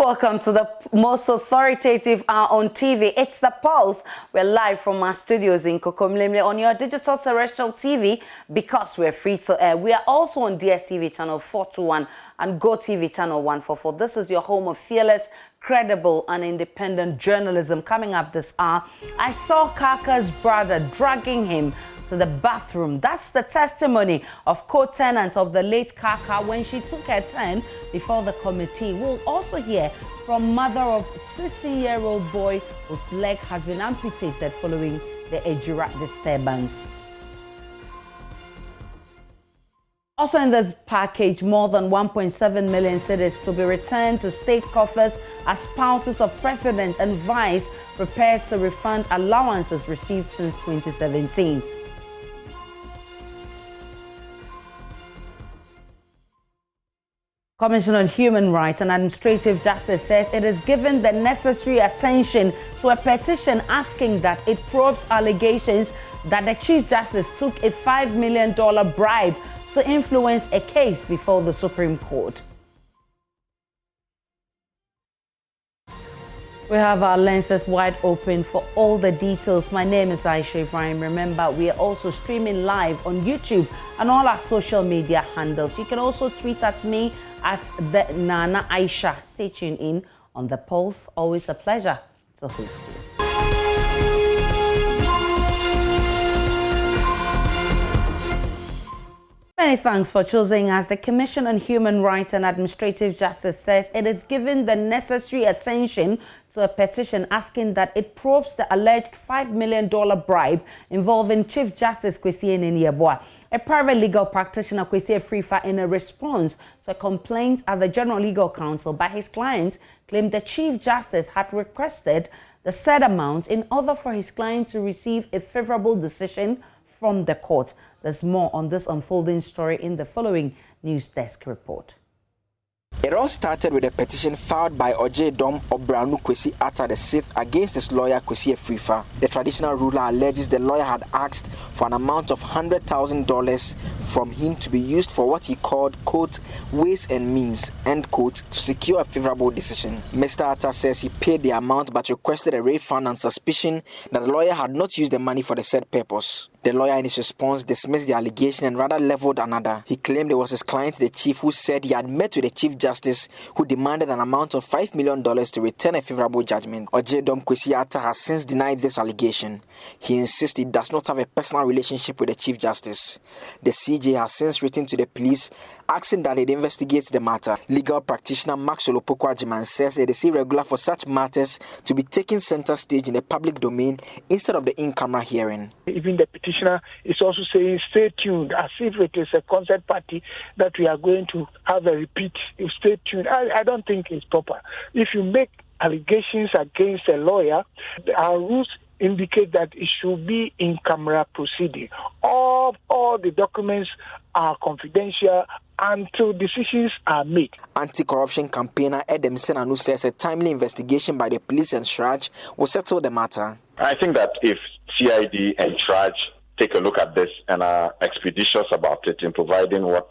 Welcome to the most authoritative hour on TV. It's The Pulse. We're live from our studios in Kokomlemle on your digital terrestrial TV because we're free to air. We are also on DSTV channel 421 and GoTV channel 144. This is your home of fearless, credible and independent journalism. Coming up this hour, I saw Kaka's brother dragging him to the bathroom. That's the testimony of co-tenant of the late Kaka when she took her turn before the committee. We'll also hear from mother of 16-year-old boy whose leg has been amputated following the EJURA disturbance. Also in this package, more than 1.7 million cedis to be returned to state coffers as spouses of president and vice prepare to refund allowances received since 2017. Commission on Human Rights and Administrative Justice says it is given the necessary attention to a petition asking that it probes allegations that the Chief Justice took a $5 million bribe to influence a case before the Supreme Court. We have our lenses wide open for all the details. My name is Ibrahim. Remember, we are also streaming live on YouTube and all our social media handles. You can also tweet at me at the Nana Aisha. Stay tuned in on The Pulse. Always a pleasure to host you. Many thanks for choosing us. The Commission on Human Rights and Administrative Justice says it is given the necessary attention to a petition asking that it probes the alleged $5 million bribe involving Chief Justice Kwesi Ninieboa. A private legal practitioner, Kwesi Frifa, in a response to a complaint at the General Legal Council by his client, claimed the Chief Justice had requested the said amount in order for his client to receive a favorable decision from the court. There's more on this unfolding story in the following News Desk report. It all started with a petition filed by Ojedom Obranu Kwesi Atta VI against his lawyer Kwesi Frifa. The traditional ruler alleges the lawyer had asked for an amount of $100,000 from him to be used for what he called, quote, ways and means, end quote, to secure a favorable decision. Mr. Atta says he paid the amount but requested a refund on suspicion that the lawyer had not used the money for the said purpose. The lawyer in his response dismissed the allegation and rather leveled another. He claimed it was his client, the chief, who said he had met with the Chief Justice who demanded an amount of $5 million to return a favorable judgment. Ojedom Kwesi Atta has since denied this allegation. He insists he does not have a personal relationship with the Chief Justice. The CJ has since written to the police asking that it investigates the matter. Legal practitioner Max Olopokwajiman says it is irregular for such matters to be taken center stage in the public domain instead of the in-camera hearing. Even the petitioner is also saying stay tuned, as if it is a concert party that we are going to have a repeat. Stay tuned. I don't think it's proper. If you make allegations against a lawyer, our rules indicate that it should be in-camera proceeding. All the documents are confidential until decisions are made. Anti-corruption campaigner Edem Senanu says a timely investigation by the police and SHRAJ will settle the matter. I think that if CID and SHRAJ take a look at this and are expeditious about it in providing what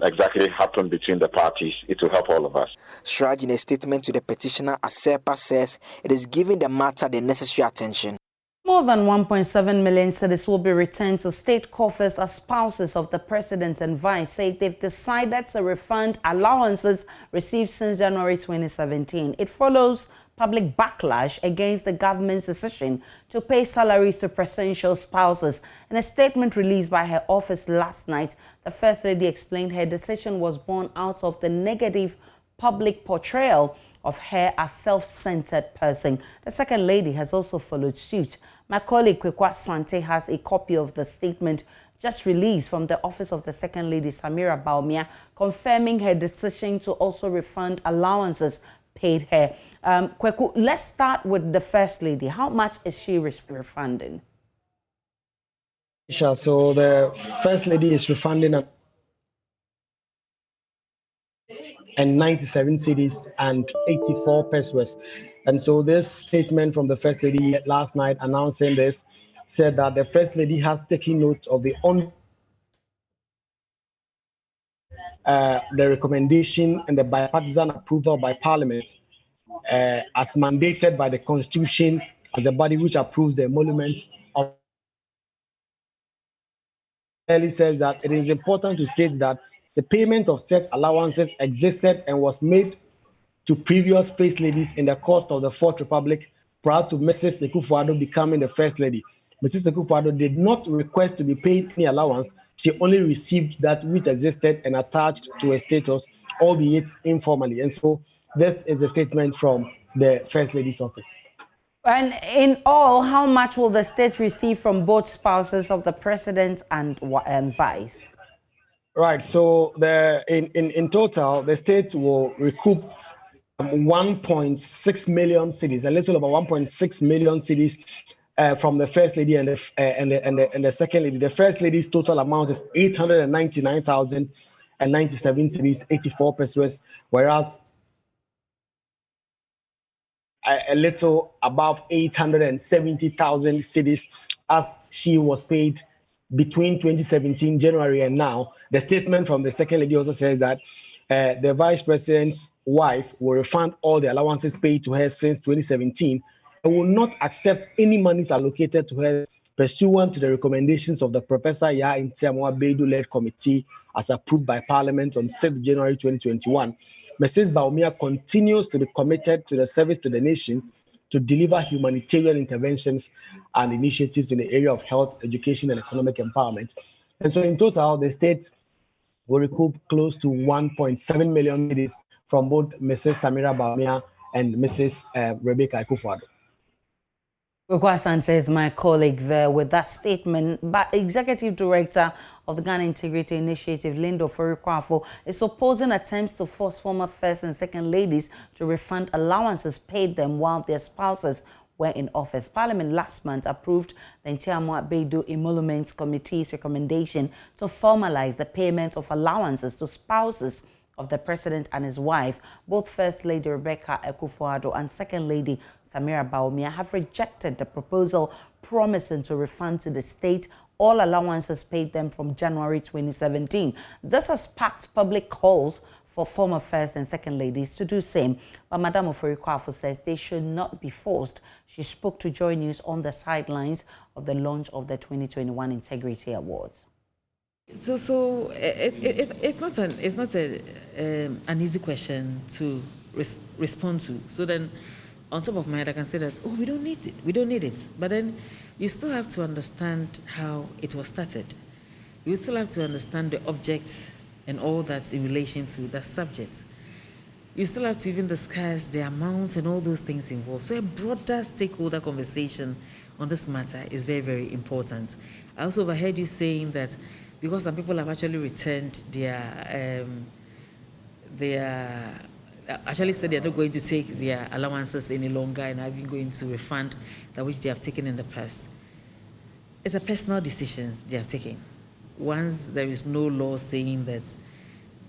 exactly happened between the parties, it will help all of us. SHRAJ, in a statement to the petitioner, Aserpa, says it is giving the matter the necessary attention. More than 1.7 million cedis will be returned to state coffers as spouses of the president and vice say they've decided to refund allowances received since January 2017. It follows public backlash against the government's decision to pay salaries to presidential spouses. In a statement released by her office last night, the First Lady explained her decision was born out of the negative public portrayal of her as self-centered person. The Second Lady has also followed suit. My colleague Kwekwa Sante has a copy of the statement just released from the office of the Second Lady, Samira Baumia, confirming her decision to also refund allowances paid her. Kweku, let's start with the First Lady. How much is she refunding? So the First Lady is refunding and 97 cedis and 84 pesos. And so this statement from the First Lady last night announcing this said that the First Lady has taken note of the recommendation and the bipartisan approval by Parliament as mandated by the Constitution as the body which approves the emoluments of. Clearly says that it is important to state that the payment of such allowances existed and was made to previous First Ladies in the course of the Fourth Republic prior to Mrs. Akufo-Addo becoming the First Lady. Mrs. Akufo-Addo did not request to be paid any allowance. She only received that which existed and attached to a status, albeit informally. And so this is a statement from the First Lady's office. And in all, how much will the state receive from both spouses of the president and vice? Right. So in total, the state will recoup 1.6 million cedis, a little over 1.6 million cedis from the First Lady and the Second Lady. The First Lady's total amount is 899,097 cedis, 84 pesos, whereas a little above 870,000 cedis as she was paid between 2017 January and now. The statement from the Second Lady also says that the Vice President's wife will refund all the allowances paid to her since 2017 and will not accept any monies allocated to her pursuant to the recommendations of the Professor Ablakwe-led committee as approved by Parliament on 6 January 2021. Mrs. Bawumia continues to be committed to the service to the nation to deliver humanitarian interventions and initiatives in the area of health, education, and economic empowerment. And so in total, the state will recoup close to 1.7 million from both Mrs. Samira Bawumia and Mrs. Rebecca Akufo-Addo. Asante is my colleague there with that statement. But Executive Director of the Ghana Integrity Initiative, Linda OFORI-KWAFO, is opposing attempts to force former First and Second Ladies to refund allowances paid them while their spouses were in office. Parliament last month approved the ASIEDU Emoluments Committee's recommendation to formalize the payment of allowances to spouses of the President and his wife. Both First Lady Rebecca Akufo-Addo and Second Lady Samira Bawumia have rejected the proposal, promising to refund to the state all allowances paid them from January 2017. This has sparked public calls for former First and Second Ladies to do same. But Madam OFORI-KWAFO says they should not be forced. She spoke to JoyNews on the sidelines of the launch of the 2021 Integrity Awards. So it's not an easy question to respond to. So then, on top of my head, I can say that, oh, we don't need it. We don't need it. But then you still have to understand how it was started. You still have to understand the object and all that in relation to that subject. You still have to even discuss the amount and all those things involved. So a broader stakeholder conversation on this matter is very, very important. I also overheard you saying that because some people have actually returned actually said they're not going to take their allowances any longer and are even going to refund that which they have taken in the past. It's a personal decision they have taken. Once there is no law saying that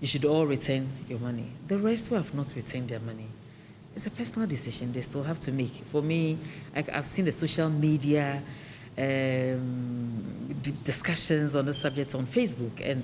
you should all return your money, the rest who have not returned their money, it's a personal decision they still have to make. For me, I've seen the social media discussions on the subject on Facebook, and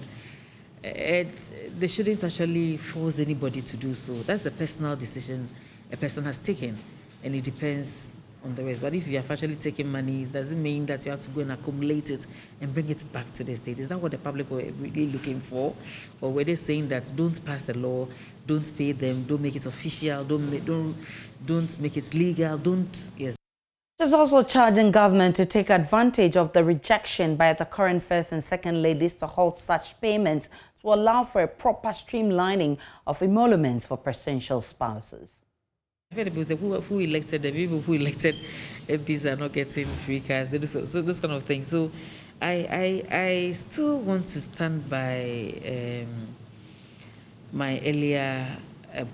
they shouldn't actually force anybody to do so. That's a personal decision a person has taken, and it depends on the rest. But if you have actually taken money, it doesn't mean that you have to go and accumulate it and bring it back to the state. Is that what the public were really looking for? Or were they saying that don't pass a law, don't pay them, don't make it official, don't make it legal, don't, yes. She's also charging government to take advantage of the rejection by the current First and Second Ladies to halt such payments to allow for a proper streamlining of emoluments for presidential spouses. People say who elected the people who elected MPs are not getting free cars, so this kind of thing. So I still want to stand by my earlier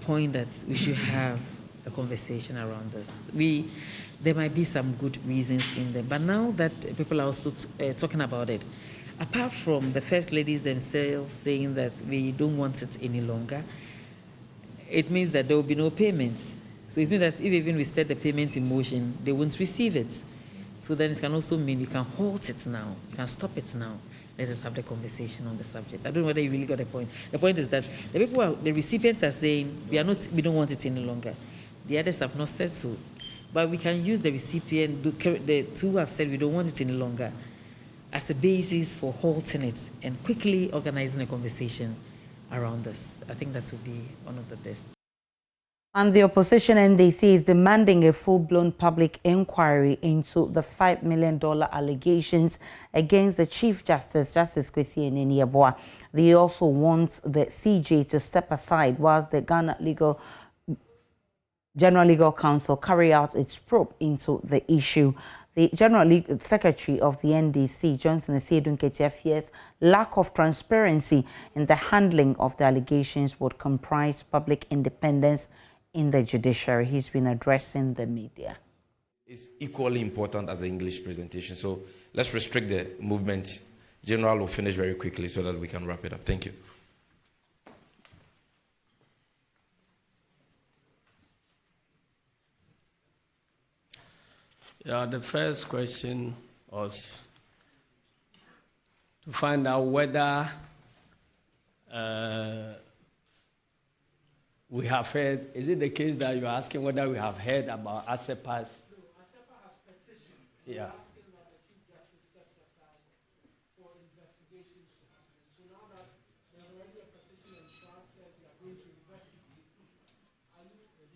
point that we should have a conversation around this. There might be some good reasons in them, but now that people are also talking about it, apart from the First Ladies themselves saying that we don't want it any longer, it means that there will be no payments. So it means that if even we set the payments in motion, they won't receive it. So then it can also mean you can halt it now, you can stop it now. Let us have the conversation on the subject. I don't know whether you really got the point. The point is that the recipients are saying we don't want it any longer. The others have not said so. But we can use the recipient, the two who have said we don't want it any longer, as a basis for halting it and quickly organizing a conversation around this. I think that would be one of the best. And the opposition NDC is demanding a full-blown public inquiry into the $5 million allegations against the Chief Justice, Justice Kwesi Niniaboa. They also want the CJ to step aside whilst the Ghana General Legal Council carry out its probe into the issue. The General Legal Secretary of the NDC, Johnson ASIEDU NKETIA, fears lack of transparency in the handling of the allegations would compromise public independence in the judiciary. He's been addressing the media. It's equally important as the English presentation. So let's restrict the movement. General will finish very quickly so that we can wrap it up. Thank you. Yeah, the first question was to find out whether we have heard, is it the case that you're asking whether we have heard about ASEPA's? No, ASEPA has petitioned. Yeah. Asking that the Chief Justice steps aside for investigations to happen. So now that there's already a petition and Shah says we are going to investigate,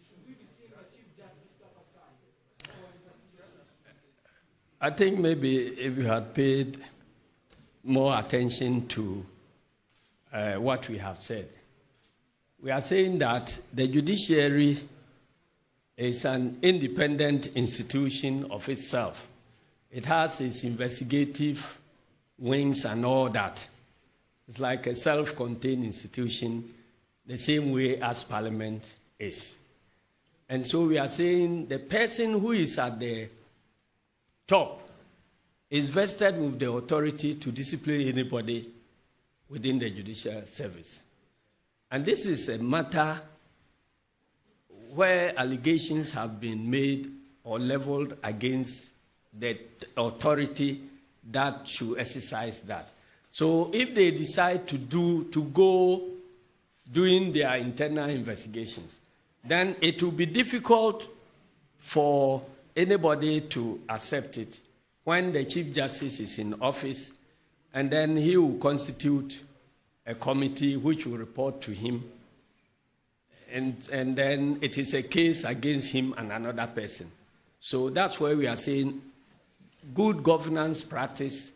should we be seeing the Chief Justice step aside for investigation? I think maybe if you had paid more attention to what we have said. We are saying that the judiciary is an independent institution of itself. It has its investigative wings and all that. It's like a self-contained institution, the same way as Parliament is. And so we are saying the person who is at the top is vested with the authority to discipline anybody within the judicial service. And this is a matter where allegations have been made or leveled against the authority that should exercise that. So if they decide to go doing their internal investigations, then it will be difficult for anybody to accept it when the Chief Justice is in office, and then he will constitute a committee which will report to him, and then it is a case against him and another person. So that's where we are saying good governance practice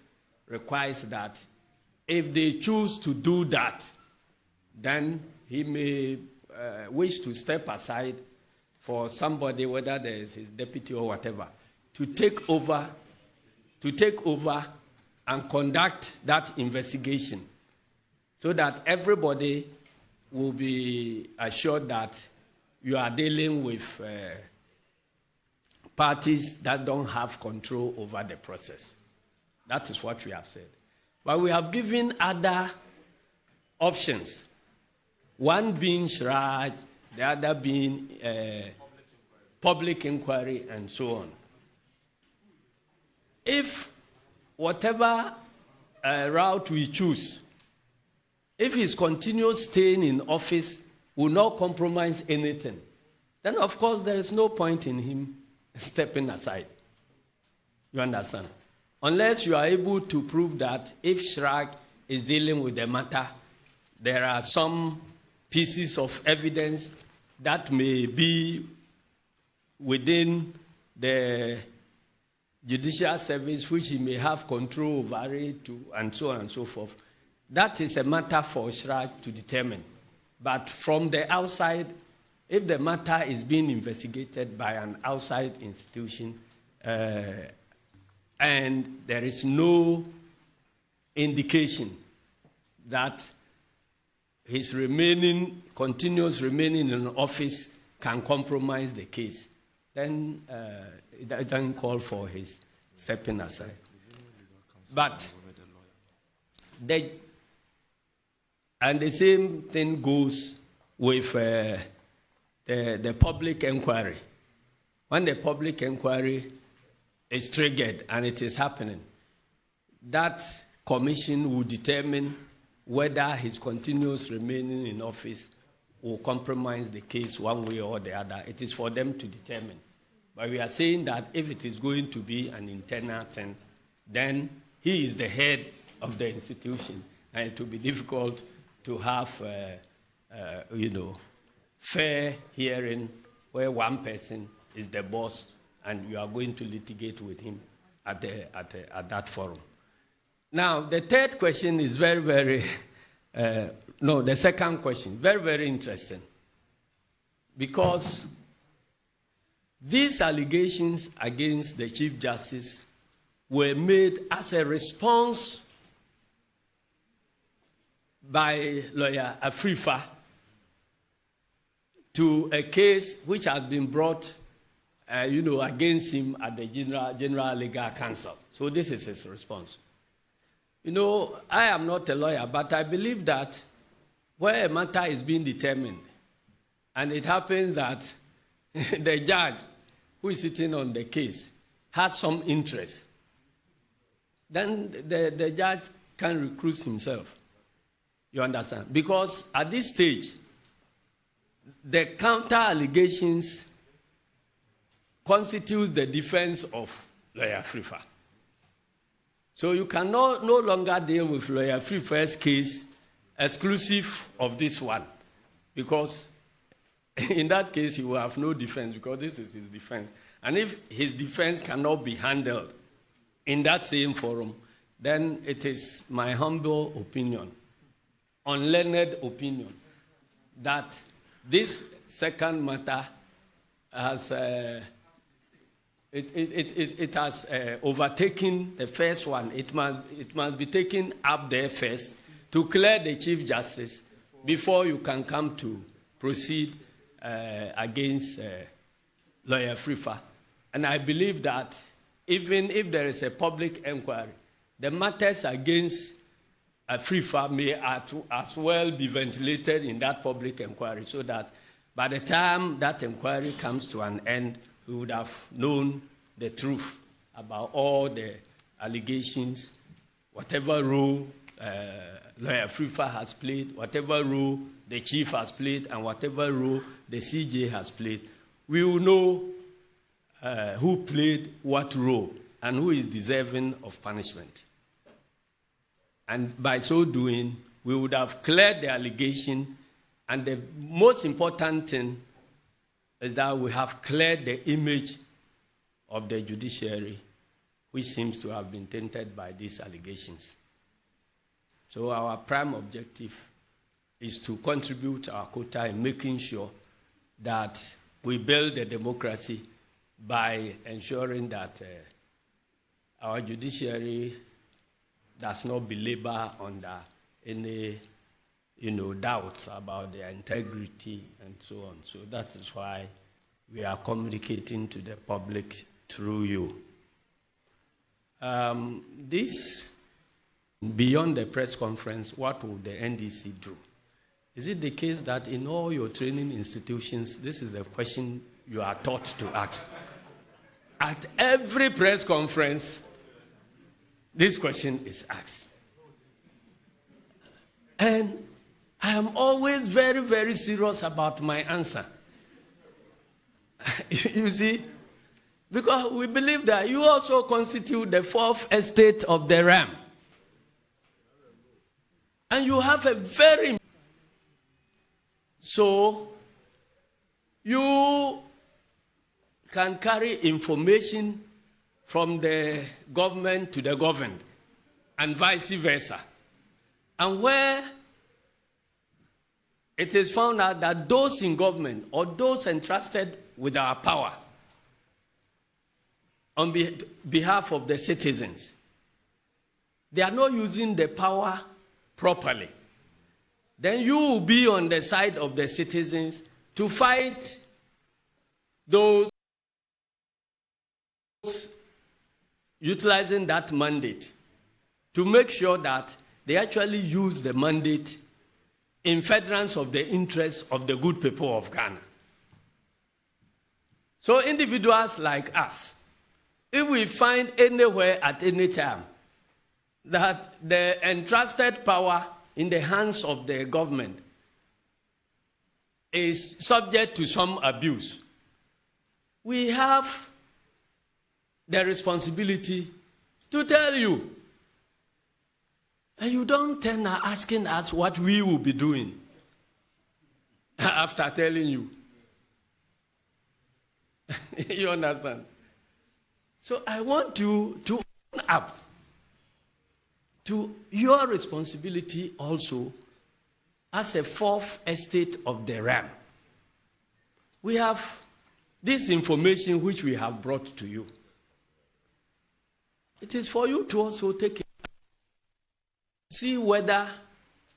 requires that if they choose to do that, then he may wish to step aside for somebody, whether there is his deputy or whatever, to take over and conduct that investigation, so that everybody will be assured that you are dealing with parties that don't have control over the process. That is what we have said. But we have given other options, one being Shraj, the other being public inquiry, and so on. If whatever route we choose, if his continuous staying in office will not compromise anything, then of course there is no point in him stepping aside. You understand? Unless you are able to prove that if Shrag is dealing with the matter, there are some pieces of evidence that may be within the judicial service which he may have control over it, and so on and so forth. That is a matter for Shraj to determine. But from the outside, if the matter is being investigated by an outside institution, and there is no indication that his continuous remaining in office can compromise the case, then it doesn't call for his stepping aside. But the same thing goes with the public inquiry. When the public inquiry is triggered and it is happening, that commission will determine whether his continuous remaining in office will compromise the case one way or the other. It is for them to determine. But we are saying that if it is going to be an internal thing, then he is the head of the institution, and it will be difficult to have, fair hearing where one person is the boss and you are going to litigate with him at that forum. Now, the third question is the second question, very, very interesting. Because these allegations against the Chief Justice were made as a response by lawyer Afrifa to a case which has been brought against him at the General Legal Council. So this is his response. I am not a lawyer, but I believe that where a matter is being determined, and it happens that the judge who is sitting on the case had some interest, then the judge can recuse himself. You understand? Because at this stage, the counter allegations constitute the defense of lawyer Afrifa. So you cannot no longer deal with lawyer Afrifa's case exclusive of this one, because in that case he will have no defense, because this is his defense. And if his defense cannot be handled in that same forum, then it is my humble opinion, unlearned opinion, that this second matter has it has overtaken the first one. It must be taken up there first to clear the Chief Justice before you can come to proceed against lawyer Afrifa. And I believe that even if there is a public inquiry, the matters against Afrifa may as well be ventilated in that public inquiry, so that by the time that inquiry comes to an end, we would have known the truth about all the allegations, whatever role lawyer Afrifa has played, whatever role the chief has played, and whatever role the CJ has played. We will know who played what role and who is deserving of punishment. And by so doing, we would have cleared the allegation, and the most important thing is that we have cleared the image of the judiciary, which seems to have been tainted by these allegations. So our prime objective is to contribute our quota in making sure that we build a democracy by ensuring that our judiciary does not belabor under any doubts about their integrity and so on. So that is why we are communicating to the public through you. This, beyond the press conference, what will the NDC do? Is it the case that in all your training institutions, this is a question you are taught to ask? At every press conference, this question is asked. And I am always very, very serious about my answer. You see, because we believe that you also constitute the fourth estate of the realm. And you have a very... So, you can carry information from the government to the governed, and vice versa. And where it is found out that those in government or those entrusted with our power on behalf of the citizens, they are not using the power properly, then you will be on the side of the citizens to fight those utilizing that mandate to make sure that they actually use the mandate in furtherance of the interests of the good people of Ghana. So individuals like us, if we find anywhere at any time that the entrusted power in the hands of the government is subject to some abuse, we have the responsibility to tell you. And you don't turn asking us what we will be doing after telling you. You understand? So I want you to own up to your responsibility also as a fourth estate of the realm. We have this information which we have brought to you. It is for you to also take it. See whether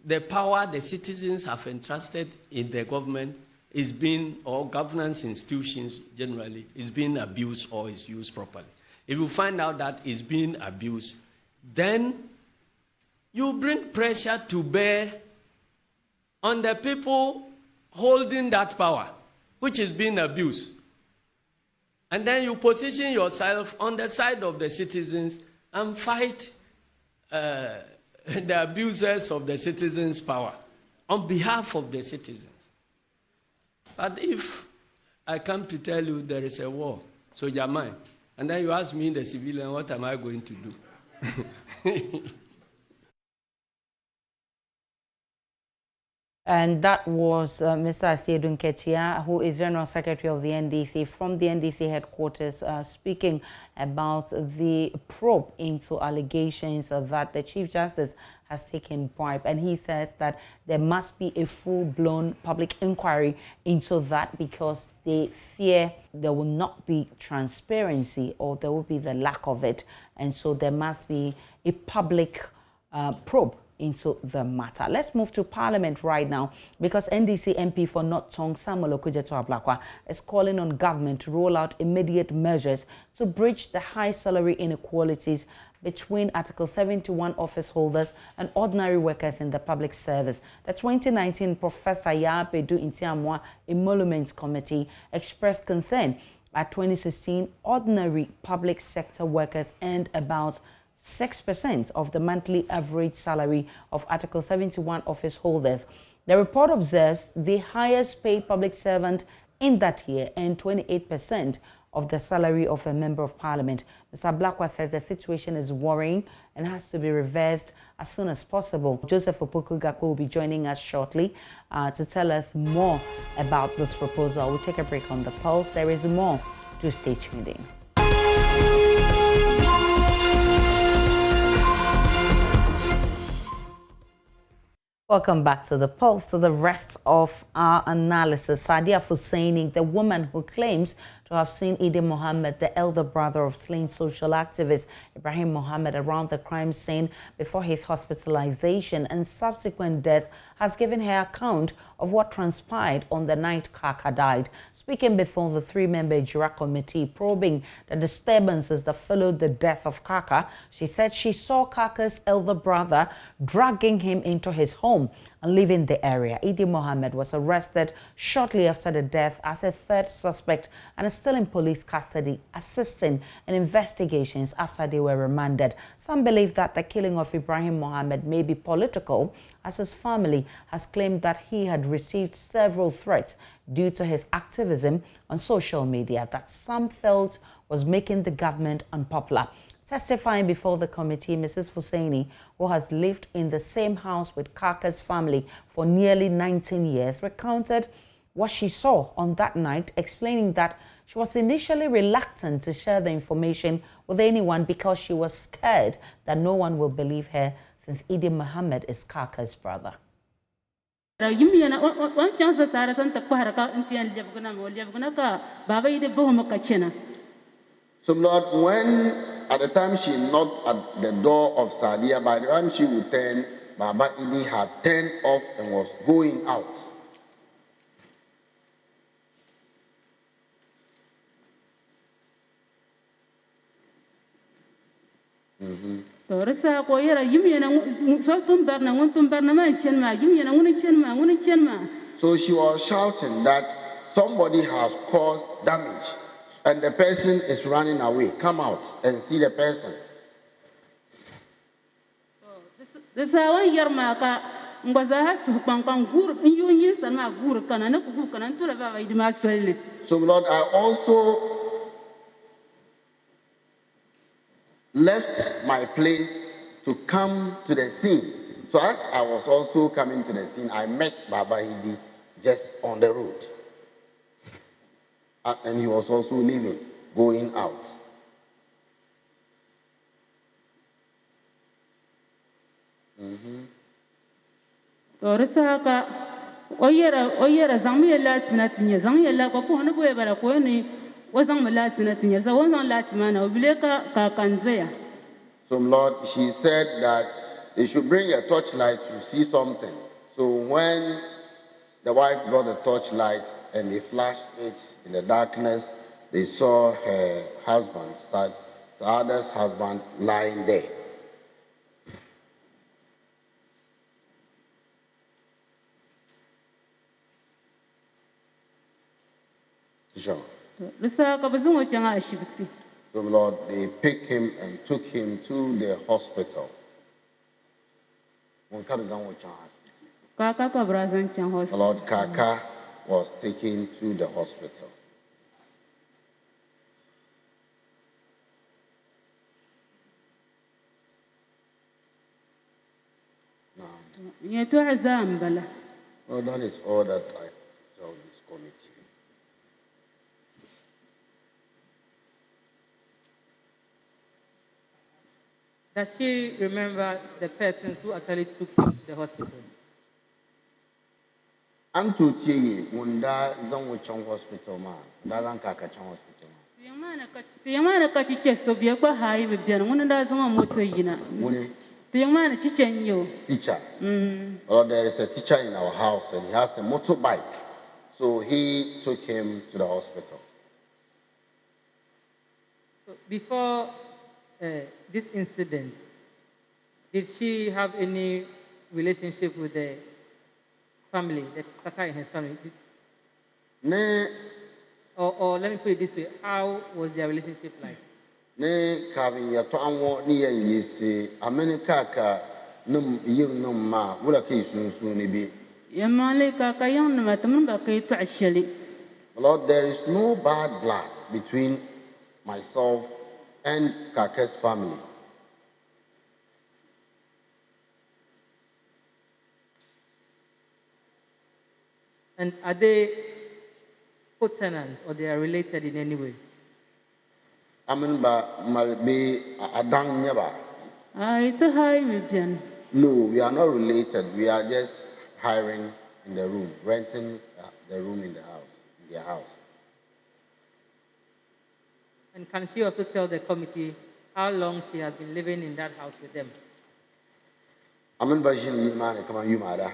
the power the citizens have entrusted in the government is being, or governance institutions generally, is being abused or is used properly. If you find out that it's being abused, then you bring pressure to bear on the people holding that power, which is being abused. And then you position yourself on the side of the citizens and fight the abusers of the citizens' power on behalf of the citizens. But if I come to tell you there is a war, soldier mine, and then you ask me, the civilian, what am I going to do? And that was Mr. ASIEDU NKETIA, who is General Secretary of the NDC, from the NDC headquarters, speaking about the probe into allegations that the Chief Justice has taken bribe. And he says that there must be a full-blown public inquiry into that, because they fear there will not be transparency, or there will be the lack of it. And so there must be a public probe into the matter. Let's move to Parliament right now, because NDC MP for North Tongue Samuel Okudzeto Ablakwe is calling on government to roll out immediate measures to bridge the high salary inequalities between Article 71 office holders and ordinary workers in the public service. The 2019 Professor Yapedu Intiamwa Emoluments Committee expressed concern at 2016 ordinary public sector workers earned about 6% of the monthly average salary of Article 71 office holders. The report observes the highest paid public servant in that year earned 28% of the salary of a member of parliament. Mr. Ablakwe says the situation is worrying and has to be reversed as soon as possible. Joseph Opoku-Gakpo will be joining us shortly to tell us more about this proposal. We'll take a break on the pulse. There is more. Do stay tuned in. Welcome back to the Pulse. To the rest of our analysis, Sadia Husseini, the woman who claims to have seen Mohammed, the elder brother of slain social activist Ibrahim Mohammed, around the crime scene before his hospitalization and subsequent death, has given her account of what transpired on the night Kaka died. Speaking before the three-member EJURA committee probing the disturbances that followed the death of Kaka, she said she saw Kaka's elder brother dragging him into his home and leaving the area. Mohammed was arrested shortly after the death as a third suspect and is still in police custody, assisting in investigations after they were remanded. Some believe that the killing of Ibrahim Mohammed may be political, as his family has claimed that he had received several threats due to his activism on social media that some felt was making the government unpopular. Testifying before the committee, Mrs. Husseini, who has lived in the same house with Kaka's family for nearly 19 years, recounted what she saw on that night, explaining that she was initially reluctant to share the information with anyone because she was scared that no one will believe her, since Mohammed is Kaka's brother. So, Lord, when at the time she knocked at the door of Sadia, by the time she would turn, Baba Idi had turned off and was going out. So she was shouting that somebody has caused damage and the person is running away. Come out and see the person. So, Lord, I also left my place to come to the scene. So as I was also coming to the scene, I met Baba Hidi just on the road. And he was also leaving, going out. So, Lord, she said that they should bring a torchlight to see something. So when the wife brought a torchlight and they flashed it in the darkness, they saw her husband, Saada's husband, lying there. Sure. So, Lord, they picked him and took him to the hospital. Lord, Kaka was taken to the hospital. Now, well, that is all that I tell this committee. Does she remember the persons who actually took him to the hospital? I'm to Chigi, Munda Zangwachong Hospital, man. Dalan Kakachong Hospital. The young man got chest of your high with Jan, one does one motor. The young man teaching you. Teacher. Well, there is a teacher in our house and he has a motorbike. So he took him to the hospital. So before this incident, did she have any relationship with the family, the Kaka and his family? Or let me put it this way, how was their relationship like? Ne kavin ya to anwo ni ya yesi America ka num yin num ma wala ke sunsun ni bi. Ya malika ka yan ma tamun ba kai to ashali. Lord, there is no bad blood between myself and Kaka's family. And are they co-tenants or they are related in any way? Aminba malbe adang nyaba. It's a high region. No, we are not related. We are just hiring in the room, renting the room in the house, in their house. And can she also tell the committee how long she has been living in that house with them? Aminba jini yimane kama yumada.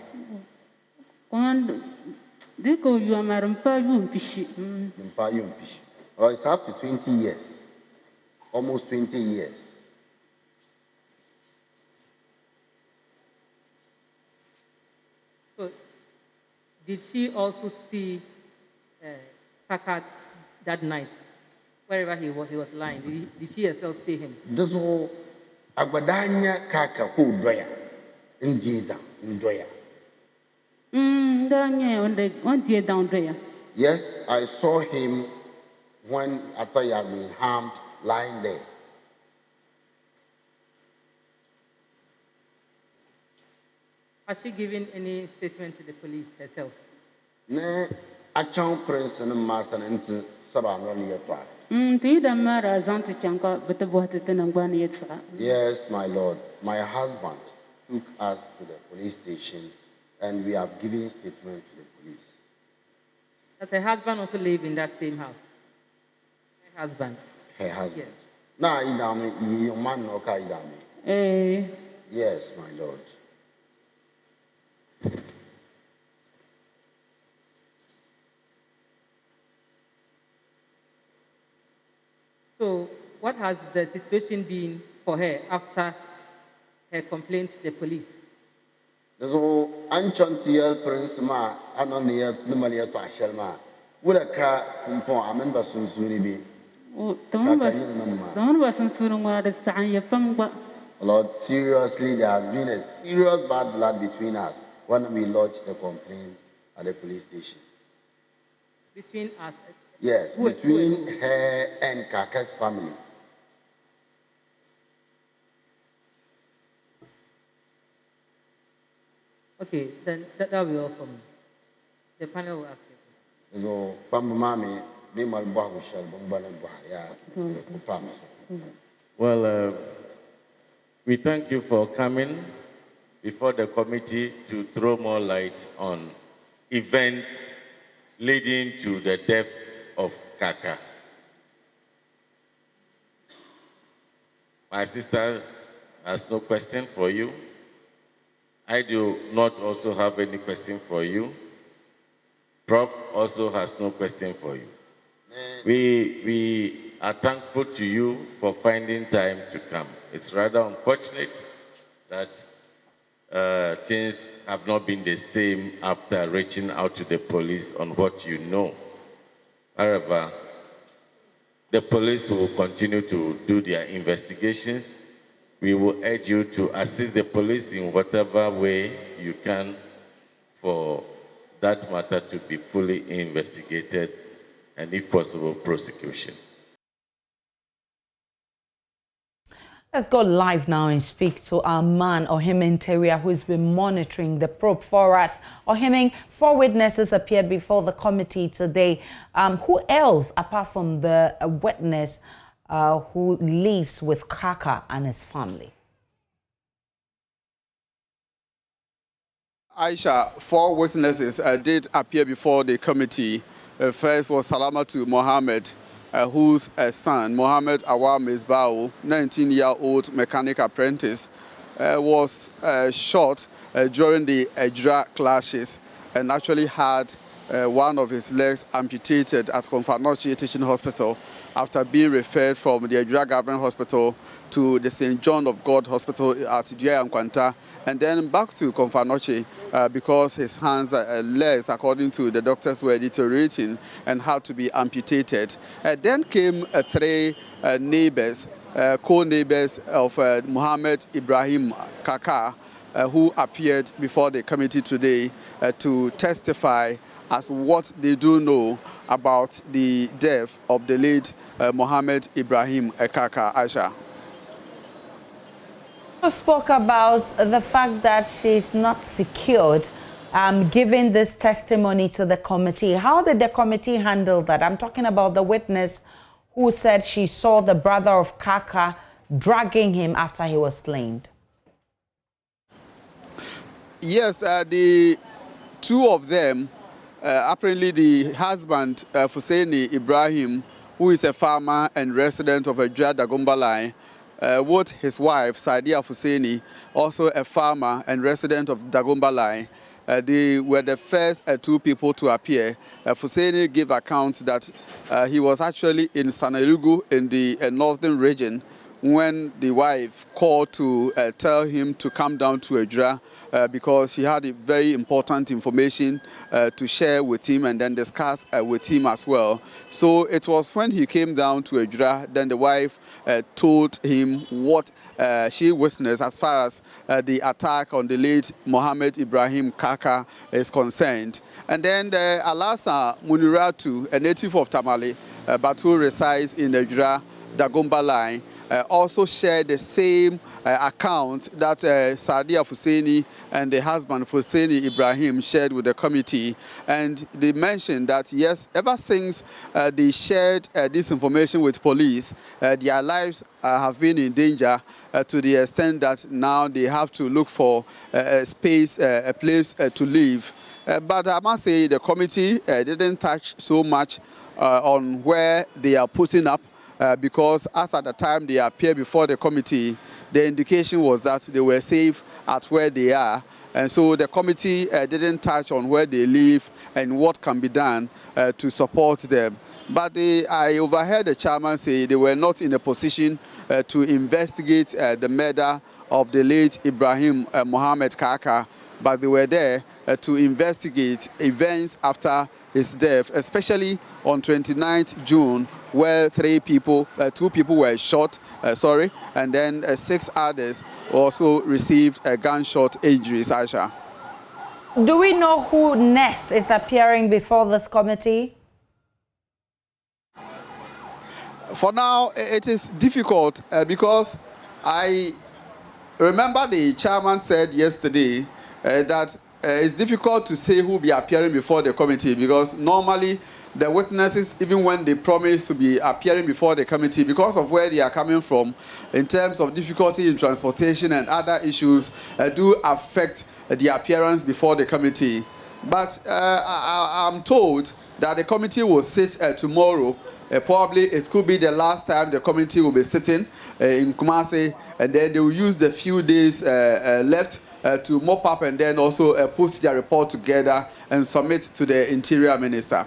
Diko you are marampa yumpishi. Well, it's up to 20 years. Almost 20 years. So, did she also see Kaka that night, wherever he was lying? Did she herself see him? Dozo agbadanya Kaka ko doya, injida ndoya. Yes, I saw him when I thought he had been harmed, lying there. Has she given any statement to the police herself? Ne achang prince na master into sabano liyatwa. Yes, my lord. My husband took us to the police station and we have given statement to the police. Does her husband also live in that same house? Her husband? Her husband. Yes. Na idame, your man no ka idame. Yes, my lord. So, what has the situation been for her after her complaint to the police? So, Anchantiel Prince Ma, Anonia, Numalia Tashelma, Wulaka, Kumpon, Amenda Sunsunibi. Lord, seriously, there has been a serious bad blood between us. when we lodged the complaint at the police station. Between us? Yes, between her and Kaka's family. Okay, then that will be all from me. The panel will ask you. So, Pamamami, me malbahu shall Well, we thank you for coming before the committee to throw more light on events leading to the death of Kaka. My sister has no question for you. I do not also have any question for you. Prof also has no question for you. We are thankful to you for finding time to come. It's rather unfortunate that things have not been the same after reaching out to the police on what you know. However, the police will continue to do their investigations. We will urge you to assist the police in whatever way you can for that matter to be fully investigated and, if possible, prosecution. Let's go live now and speak to our man, Mohammed, who's been monitoring the probe for us. Mohammed, 4 witnesses appeared before the committee today. Who else, apart from the witness who lives with Kaka and his family? Aisha, 4 witnesses did appear before the committee. First was Salamatu Mohammed, whose son, Mohammed Awar Misbao, 19-year-old mechanic apprentice, was shot during the EJURA clashes and actually had one of his legs amputated at Konfanochi Teaching Hospital after being referred from the EJURA Government Hospital to the St. John of God Hospital at Dua Nkwanta, and then back to Konfanochi because his hands and legs, according to the doctors, were deteriorating and had to be amputated. Then came 3 neighbors, co-neighbors of Mohammed Ibrahim Kaka, who appeared before the committee today to testify as what they do know about the death of the late Mohammed Ibrahim Kaka. Aisha. You spoke about the fact that she's not secured, giving this testimony to the committee. How did the committee handle that? I'm talking about the witness who said she saw the brother of Kaka dragging him after he was slain. Yes, the 2 of them, apparently the husband, Fusaini Ibrahim, who is a farmer and resident of EJURA Dagombalai, with his wife, Saidia Fusaini, also a farmer and resident of Dagombalai. They were the first 2 people to appear. Fusaini gave account that he was actually in Sanalugu in the northern region when the wife called to tell him to come down to EJURA because she had very important information to share with him and then discuss with him as well. So it was when he came down to EJURA, then the wife told him what she witnessed as far as the attack on the late Mohammed Ibrahim Kaka is concerned. And then Alasa Muniratu, a native of Tamale, but who resides in EJURA Dagombalai, also shared the same account that Saidia Fusaini and the husband Fusaini Ibrahim shared with the committee. And they mentioned that, yes, ever since they shared this information with police, their lives have been in danger to the extent that now they have to look for a space, a place to live. But I must say the committee didn't touch so much on where they are putting up because as at the time they appeared before the committee, the indication was that they were safe at where they are. And so the committee didn't touch on where they live and what can be done to support them. But I overheard the chairman say they were not in a position to investigate the murder of the late Ibrahim Mohammed Kaka, but they were there to investigate events after his death, especially on 29th June, where 2 people were shot, and then 6 others also received gunshot injuries, Aisha. Do we know who next is appearing before this committee? For now, it is difficult because I remember the chairman said yesterday that it's difficult to say who will be appearing before the committee, because normally the witnesses, even when they promise to be appearing before the committee, because of where they are coming from in terms of difficulty in transportation and other issues, do affect the appearance before the committee. But I'm told that the committee will sit tomorrow. Probably it could be the last time the committee will be sitting in Kumasi, and then they will use the few days left to mop up and then also put their report together and submit to the Interior Minister.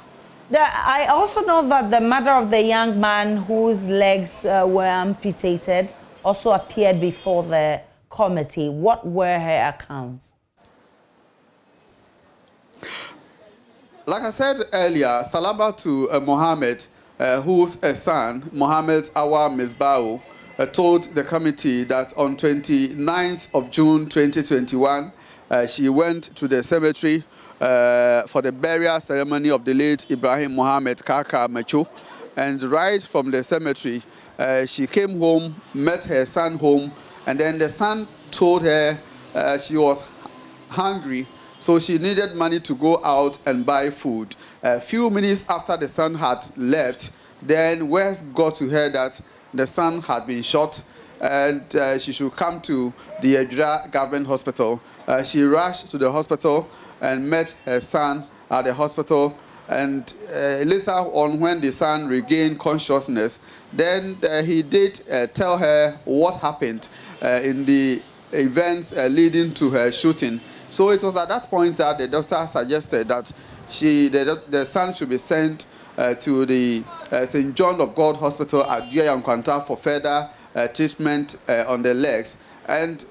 I also know that the mother of the young man whose legs were amputated also appeared before the committee. What were her accounts? Like I said earlier, Salama to Mohammed, whose son, Mohammed Awa Misbao, told the committee that on 29th of June 2021, she went to the cemetery for the burial ceremony of the late Ibrahim Mohammed Kaka Mecho, and right from the cemetery, she came home, met her son home, and then the son told her she was hungry, so she needed money to go out and buy food. A few minutes after the son had left, then West got to her that the son had been shot and she should come to the EJURA government hospital. She rushed to the hospital and met her son at the hospital, and later on, when the son regained consciousness, then he did tell her what happened in the events leading to her shooting. So it was at that point that the doctor suggested that the son should be sent to the St. John of God Hospital at Duyayankwanta for further treatment on the legs. And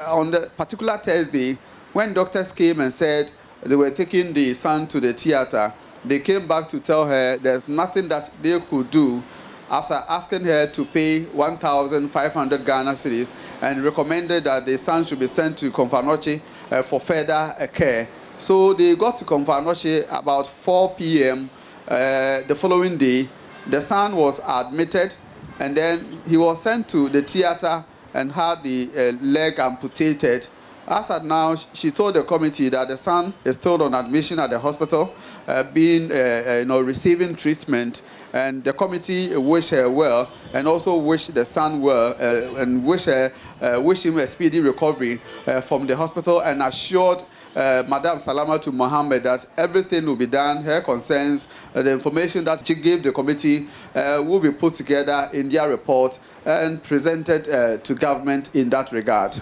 on the particular Thursday, when doctors came and said they were taking the son to the theater, they came back to tell her there's nothing that they could do after asking her to pay 1,500 Ghana cedis and recommended that the son should be sent to Komfanoche for further care. So they got to Komfanoche about 4 p.m. The following day. The son was admitted, and then he was sent to the theater and had the leg amputated. As at now, she told the committee that the son is still on admission at the hospital, receiving treatment, and the committee wish her well and also wish the son well and wish him a speedy recovery from the hospital, and assured Madam Salama to Mohammed that everything will be done. Her concerns, the information that she gave the committee will be put together in their report and presented to government in that regard.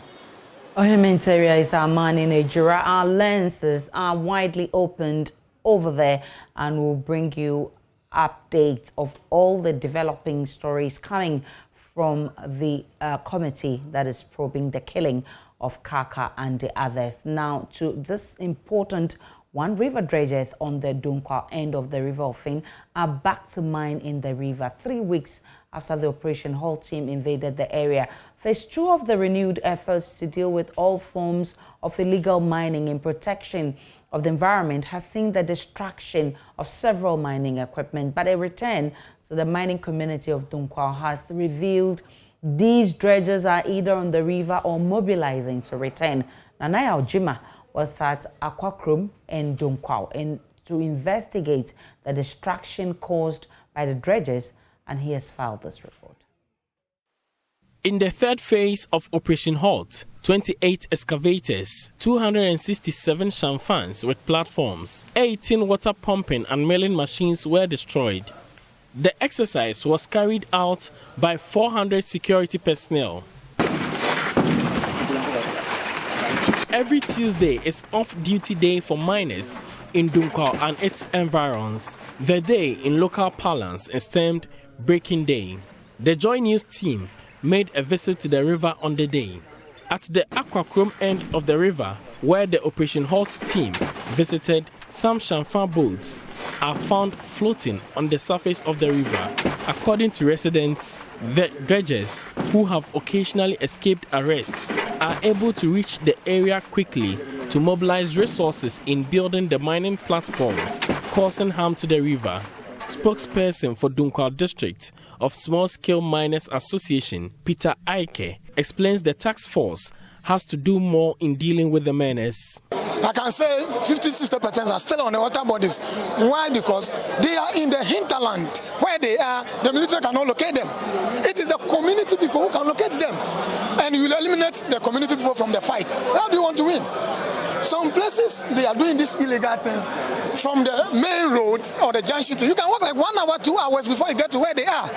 Parliamentary is our man in EJURA. Our lenses are widely opened over there, and we'll bring you updates of all the developing stories coming from the committee that is probing the killing of Kaka and the others. Now to this important one, river dredgers on the Dunkwa end of the River Ofin are back to mine in the river 3 weeks after the Operation Halt team invaded the area. Phase 2 of the renewed efforts to deal with all forms of illegal mining in protection of the environment has seen the destruction of several mining equipment, but a return to the mining community of Dunkwa has revealed these dredgers are either on the river or mobilizing to return. Nanaya Ojima was at Akwakrum in Dunkwa to investigate the destruction caused by the dredgers, and he has filed this report. In the third phase of Operation Halt, 28 excavators, 267 shamfans with platforms, 18 water pumping and milling machines were destroyed. The exercise was carried out by 400 security personnel. Every Tuesday is off-duty day for miners in Dunkwa and its environs. The day in local parlance is termed Breaking Day. The JoyNews team made a visit to the river on the day. At the Akwakrum end of the river, where the Operation Halt team visited, some shamfan boats are found floating on the surface of the river. According to residents, the dredgers, who have occasionally escaped arrest, are able to reach the area quickly to mobilize resources in building the mining platforms, causing harm to the river. Spokesperson for Dunkwa District of Small Scale Miners Association, Peter Aike, explains the task force has to do more in dealing with the menace. I can say 50-60% are still on the water bodies. Why? Because they are in the hinterland. Where they are, the military cannot locate them. It is the community people who can locate them. And you will eliminate the community people from the fight. How do you want to win? Some places, they are doing these illegal things from the main road or the junction. You can walk like 1 hour, 2 hours before you get to where they are.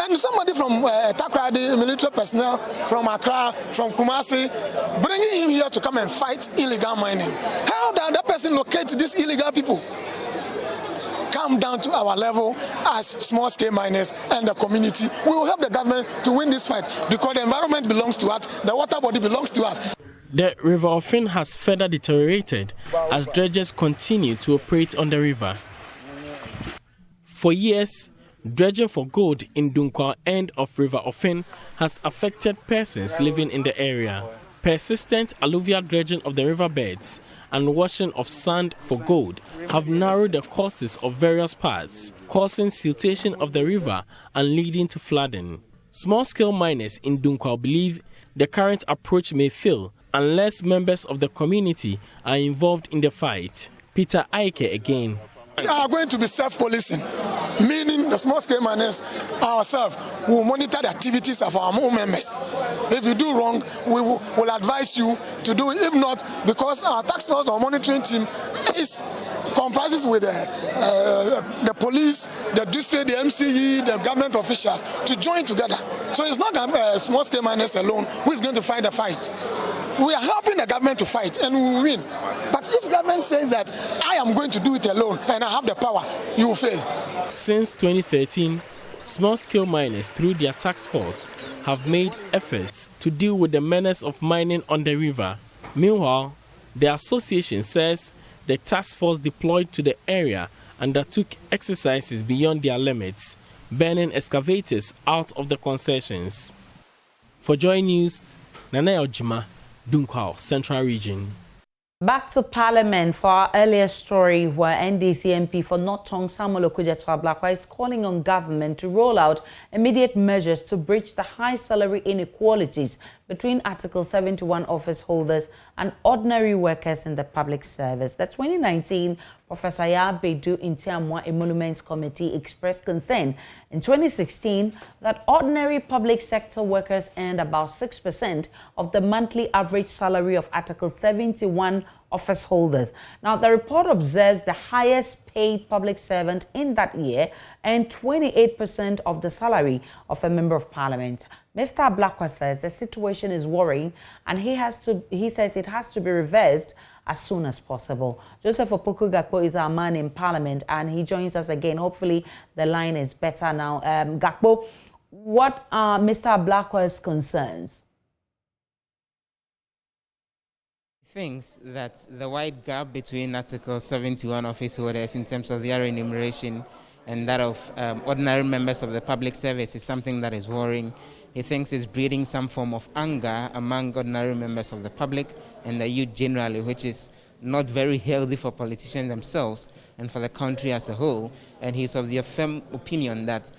And somebody from Takrady, military personnel, from Accra, from Kumasi, bringing him here to come and fight illegal mining. How does that person locate these illegal people? Come down to our level as small-scale miners and the community. We will help the government to win this fight because the environment belongs to us, the water body belongs to us. The River Offin has further deteriorated as dredgers continue to operate on the river. For years, dredging for gold in Dunkwa end of River Offin has affected persons living in the area. Persistent alluvial dredging of the riverbeds and washing of sand for gold have narrowed the courses of various parts, causing siltation of the river and leading to flooding. Small-scale miners in Dunkwa believe the current approach may fail unless members of the community are involved in the fight. Peter Aike again. We are going to be self-policing, meaning the small-scale miners ourselves will monitor the activities of our own members. If you do wrong, we will advise you to do it. If not, because our task force or monitoring team comprises with the police, the district, the MCE, the government officials to join together. So it's not small-scale miners alone who is going to fight the fight. We are helping the government to fight and we will win. But if government says that I am going to do it alone and I have the power, you will fail. Since 2013, small-scale miners through their task force have made efforts to deal with the menace of mining on the river. Meanwhile, the association says the task force deployed to the area undertook exercises beyond their limits, burning excavators out of the concessions. For Joy News, Nana Ojima, Dunkwa, Central Region. Back to Parliament for our earlier story where NDC MP for North Tongue Samuel Okudzeto Ablakwe is calling on government to roll out immediate measures to bridge the high salary inequalities between Article 71 office holders and ordinary workers in the public service. The 2019 Professor ASIEDU Intiamwa Emoluments Committee expressed concern in 2016 that ordinary public sector workers earned about 6% of the monthly average salary of Article 71 office holders. Now, the report observes the highest paid public servant in that year earned 28% of the salary of a member of parliament. Mr. Ablakwe says the situation is worrying and he says it has to be reversed as soon as possible. Joseph Opoku Gakpo is our man in parliament and he joins us again. Hopefully the line is better now. Gakpo, what are Mr. Ablakwe's concerns? Thinks that the wide gap between Article 71 office holders in terms of their remuneration and that of ordinary members of the public service is something that is worrying. He thinks it's breeding some form of anger among ordinary members of the public and the youth generally, which is not very healthy for politicians themselves and for the country as a whole. And he's of the firm opinion that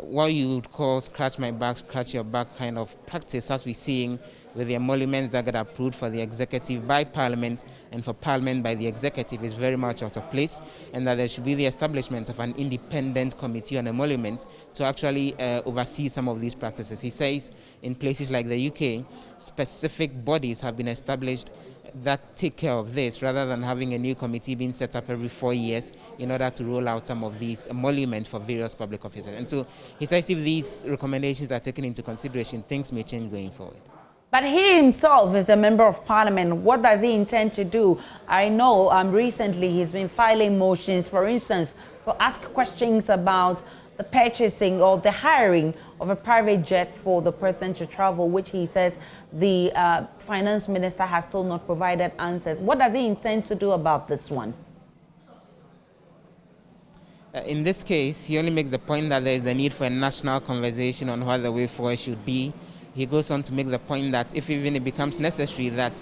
what you would call scratch my back, scratch your back kind of practice, as we're seeing with the emoluments that got approved for the executive by Parliament and for Parliament by the executive, is very much out of place, and that there should be the establishment of an independent committee on emoluments to actually oversee some of these practices. He says in places like the UK, specific bodies have been established that take care of this, rather than having a new committee being set up every 4 years in order to roll out some of these emoluments for various public officers. And so he says if these recommendations are taken into consideration, things may change going forward. But he himself is a member of parliament. What does he intend to do? I know recently he's been filing motions, for instance, to ask questions about the purchasing or the hiring of a private jet for the president to travel, which he says the finance minister has still not provided answers. What does he intend to do about this one? In this case, he only makes the point that there is the need for a national conversation on what the way forward should be. He goes on to make the point that if even it becomes necessary that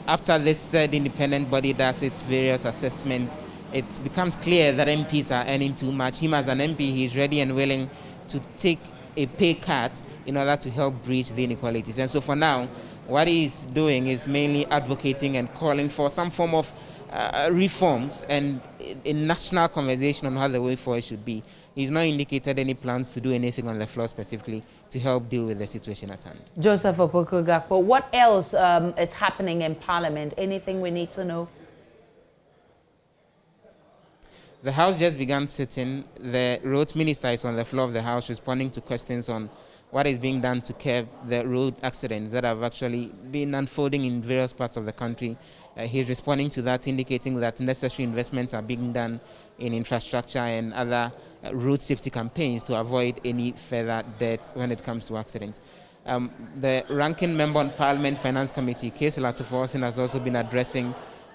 after this said independent body does its various assessments, it becomes clear that MPs are earning too much. Him as an MP, he's ready and willing to take a pay cut in order to help bridge the inequalities. And so for now, what he's doing is mainly advocating and calling for some form of reforms and a national conversation on how the way forward should be. He's not indicated any plans to do anything on the floor specifically to help deal with the situation at hand. Joseph Opoku-Gakpo, what else is happening in Parliament? Anything we need to know? The House just began sitting. The roads minister is on the floor of the House responding to questions on what is being done to curb the road accidents that have actually been unfolding in various parts of the country. He's responding to that, indicating that necessary investments are being done in infrastructure and other road safety campaigns to avoid any further deaths when it comes to accidents. The ranking member on Parliament Finance Committee, Case Latufosin, has also been addressing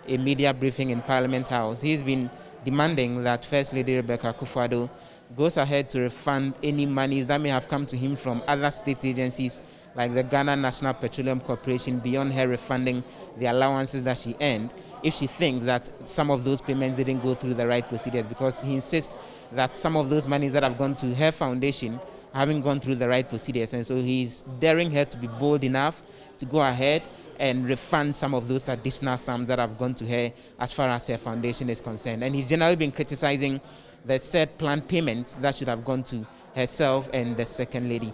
a media briefing in Parliament House. He's been demanding that First Lady Rebecca Akufo-Addo goes ahead to refund any monies that may have come to him from other state agencies like the Ghana National Petroleum Corporation beyond her refunding the allowances that she earned if she thinks that some of those payments didn't go through the right procedures, because he insists that some of those monies that have gone to her foundation haven't gone through the right procedures. And so he's daring her to be bold enough to go ahead and refund some of those additional sums that have gone to her as far as her foundation is concerned. And he's generally been criticizing the said planned payments that should have gone to herself and the second lady.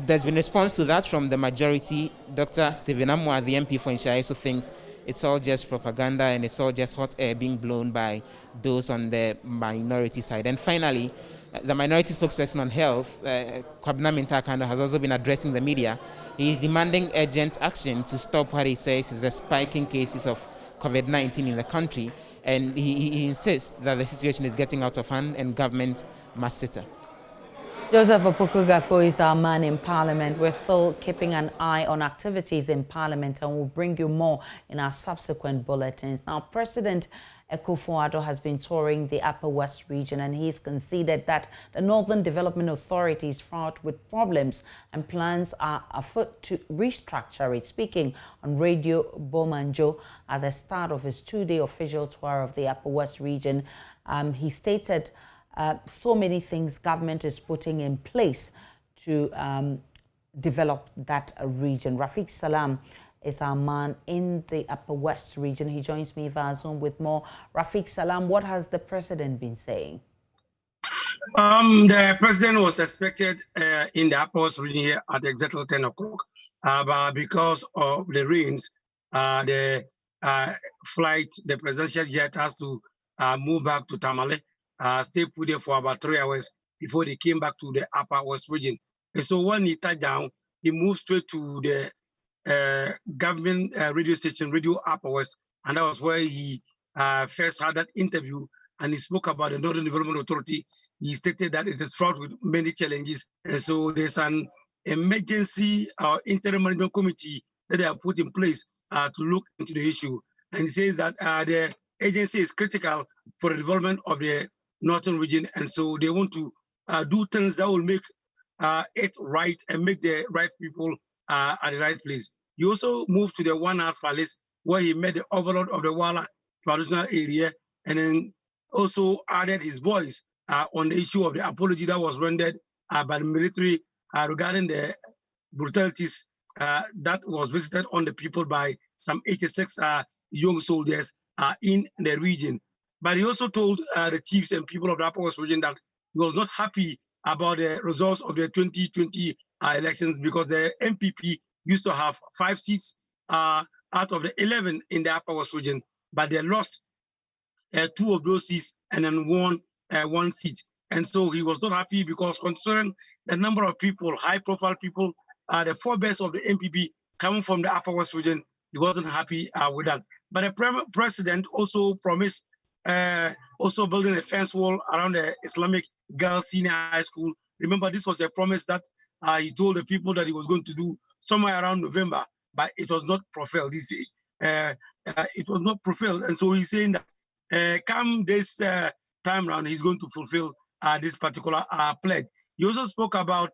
There's been response to that from the majority. Dr. Stephen Amwa, the MP for Nshai, also thinks it's all just propaganda and it's all just hot air being blown by those on the minority side. And finally, the minority spokesperson on health, Kwabena Mintakano, has also been addressing the media. He is demanding urgent action to stop what he says is the spiking cases of COVID-19 in the country, and he insists that the situation is getting out of hand and government must sit up. Joseph Opoku-Gakpo is our man in Parliament. We're still keeping an eye on activities in Parliament and we'll bring you more in our subsequent bulletins. Now, President Akufo-Addo has been touring the Upper West region and he's conceded that the Northern Development Authority is fraught with problems and plans are afoot to restructure it. Speaking on Radio Bomanjo at the start of his two-day official tour of the Upper West region, he stated so many things government is putting in place to develop that region. Rafiq Salam is our man in the Upper West region. He joins me via Zoom with more. Rafiq Salam, what has the president been saying? The president was expected in the Upper West region here at exactly 10 o'clock. But because of the rains, the flight, the presidential jet has to move back to Tamale. Stay put there for about 3 hours before they came back to the Upper West region. And so when he touched down, he moved straight to the government radio station, Radio Upper West, and that was where he first had that interview, and he spoke about the Northern Development Authority. He stated that it is fraught with many challenges, and so there's an emergency interim management committee that they have put in place to look into the issue. And he says that the agency is critical for the development of the Northern region, and so they want to do things that will make it right and make the right people at the right place. He also moved to the One House Palace where he met the overlord of the Wala traditional area, and then also added his voice on the issue of the apology that was rendered by the military regarding the brutalities that was visited on the people by some 86 young soldiers in the region. But he also told the chiefs and people of the Upper West region that he was not happy about the results of the 2020 elections, because the MPP used to have 5 seats out of the 11 in the Upper West region, but they lost 2 of those seats and then won 1 seat. And so he was not happy because, considering the number of people, high-profile people, the 4 best of the MPP coming from the Upper West region, he wasn't happy with that. But the president also promised also building a fence wall around the Islamic Girls Senior High School. Remember, this was a promise that he told the people that he was going to do somewhere around November, but it was not fulfilled. It was not fulfilled, and so he's saying that come this time around, he's going to fulfill this particular pledge. He also spoke about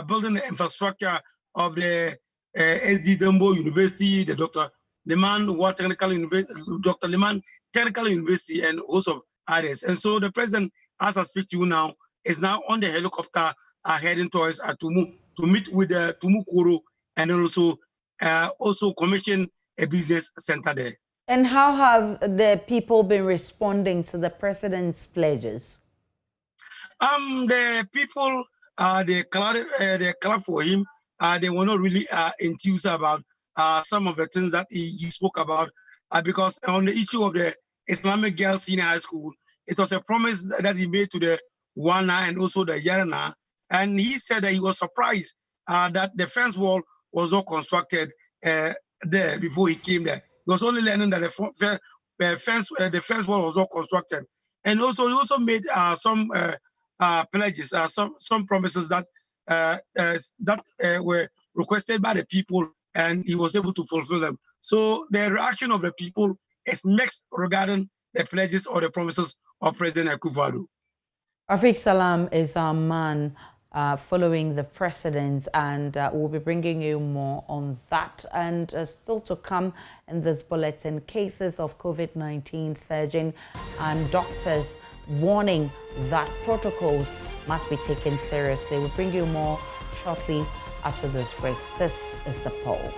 building the infrastructure of the SD Dembo University, the Dr. Liman War Technical University, Dr. Liman Technical University, and also others. And so the president, as I speak to you now, is now on the helicopter heading towards Tumu to meet with the Tumukuru and also commission a business center there. And how have the people been responding to the president's pledges? The people, they clapped for him. They were not really enthused about some of the things that he spoke about, because on the issue of the Islamic Girls Senior High School, it was a promise that he made to the Wana and also the Yarana, and he said that he was surprised that the fence wall was not constructed there before he came there. He was only learning that the fence wall was not constructed, and also he also made some pledges, some promises that were requested by the people, and he was able to fulfill them. So the reaction of the people is mixed regarding the pledges or the promises of President Akufo-Addo. Rafiq Salam is our man following the president, and we'll be bringing you more on that. And still to come in this bulletin, cases of COVID-19 surging and doctors warning that protocols must be taken seriously. We'll bring you more shortly after this break. This is The Pulse.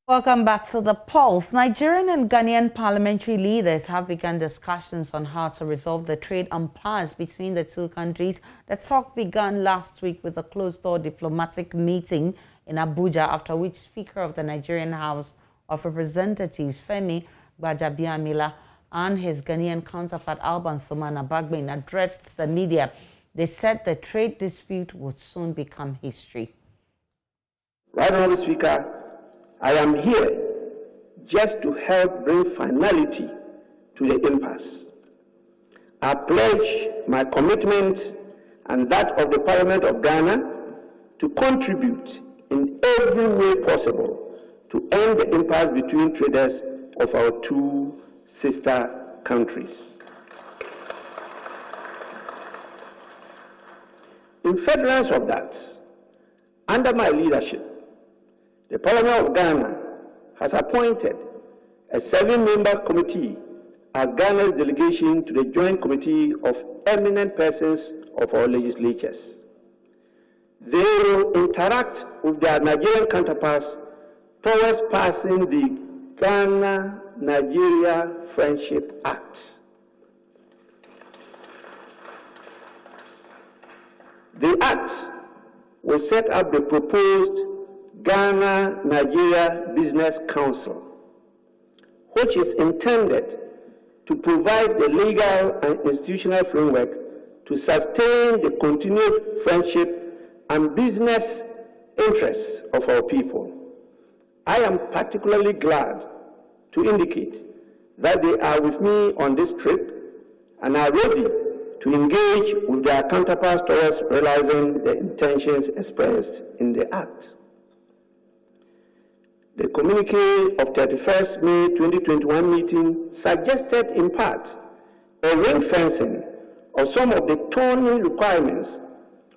Welcome back to The Pulse. Nigerian and Ghanaian parliamentary leaders have begun discussions on how to resolve the trade impasse between the two countries. The talk began last week with a closed-door diplomatic meeting in Abuja, after which Speaker of the Nigerian House of Representatives, Femi Gbajabiamila, and his Ghanaian counterpart, Alban Sumana Bagbin, addressed the media. They said the trade dispute would soon become history. Right, Honorable Speaker, I am here just to help bring finality to the impasse. I pledge my commitment and that of the Parliament of Ghana to contribute in every way possible to end the impasse between traders of our two sister countries. In furtherance of that, under my leadership, the Parliament of Ghana has appointed a 7-member committee as Ghana's delegation to the Joint Committee of Eminent Persons of our legislatures. They will interact with their Nigerian counterparts towards passing the Ghana-Nigeria Friendship Act. The act will set up the proposed Ghana-Nigeria Business Council, which is intended to provide the legal and institutional framework to sustain the continued friendship and business interests of our people. I am particularly glad to indicate that they are with me on this trip and are ready to engage with their counterparts towards realizing the intentions expressed in the Act. The communique of 31st May 2021 meeting suggested in part a ring fencing of some of the thorny requirements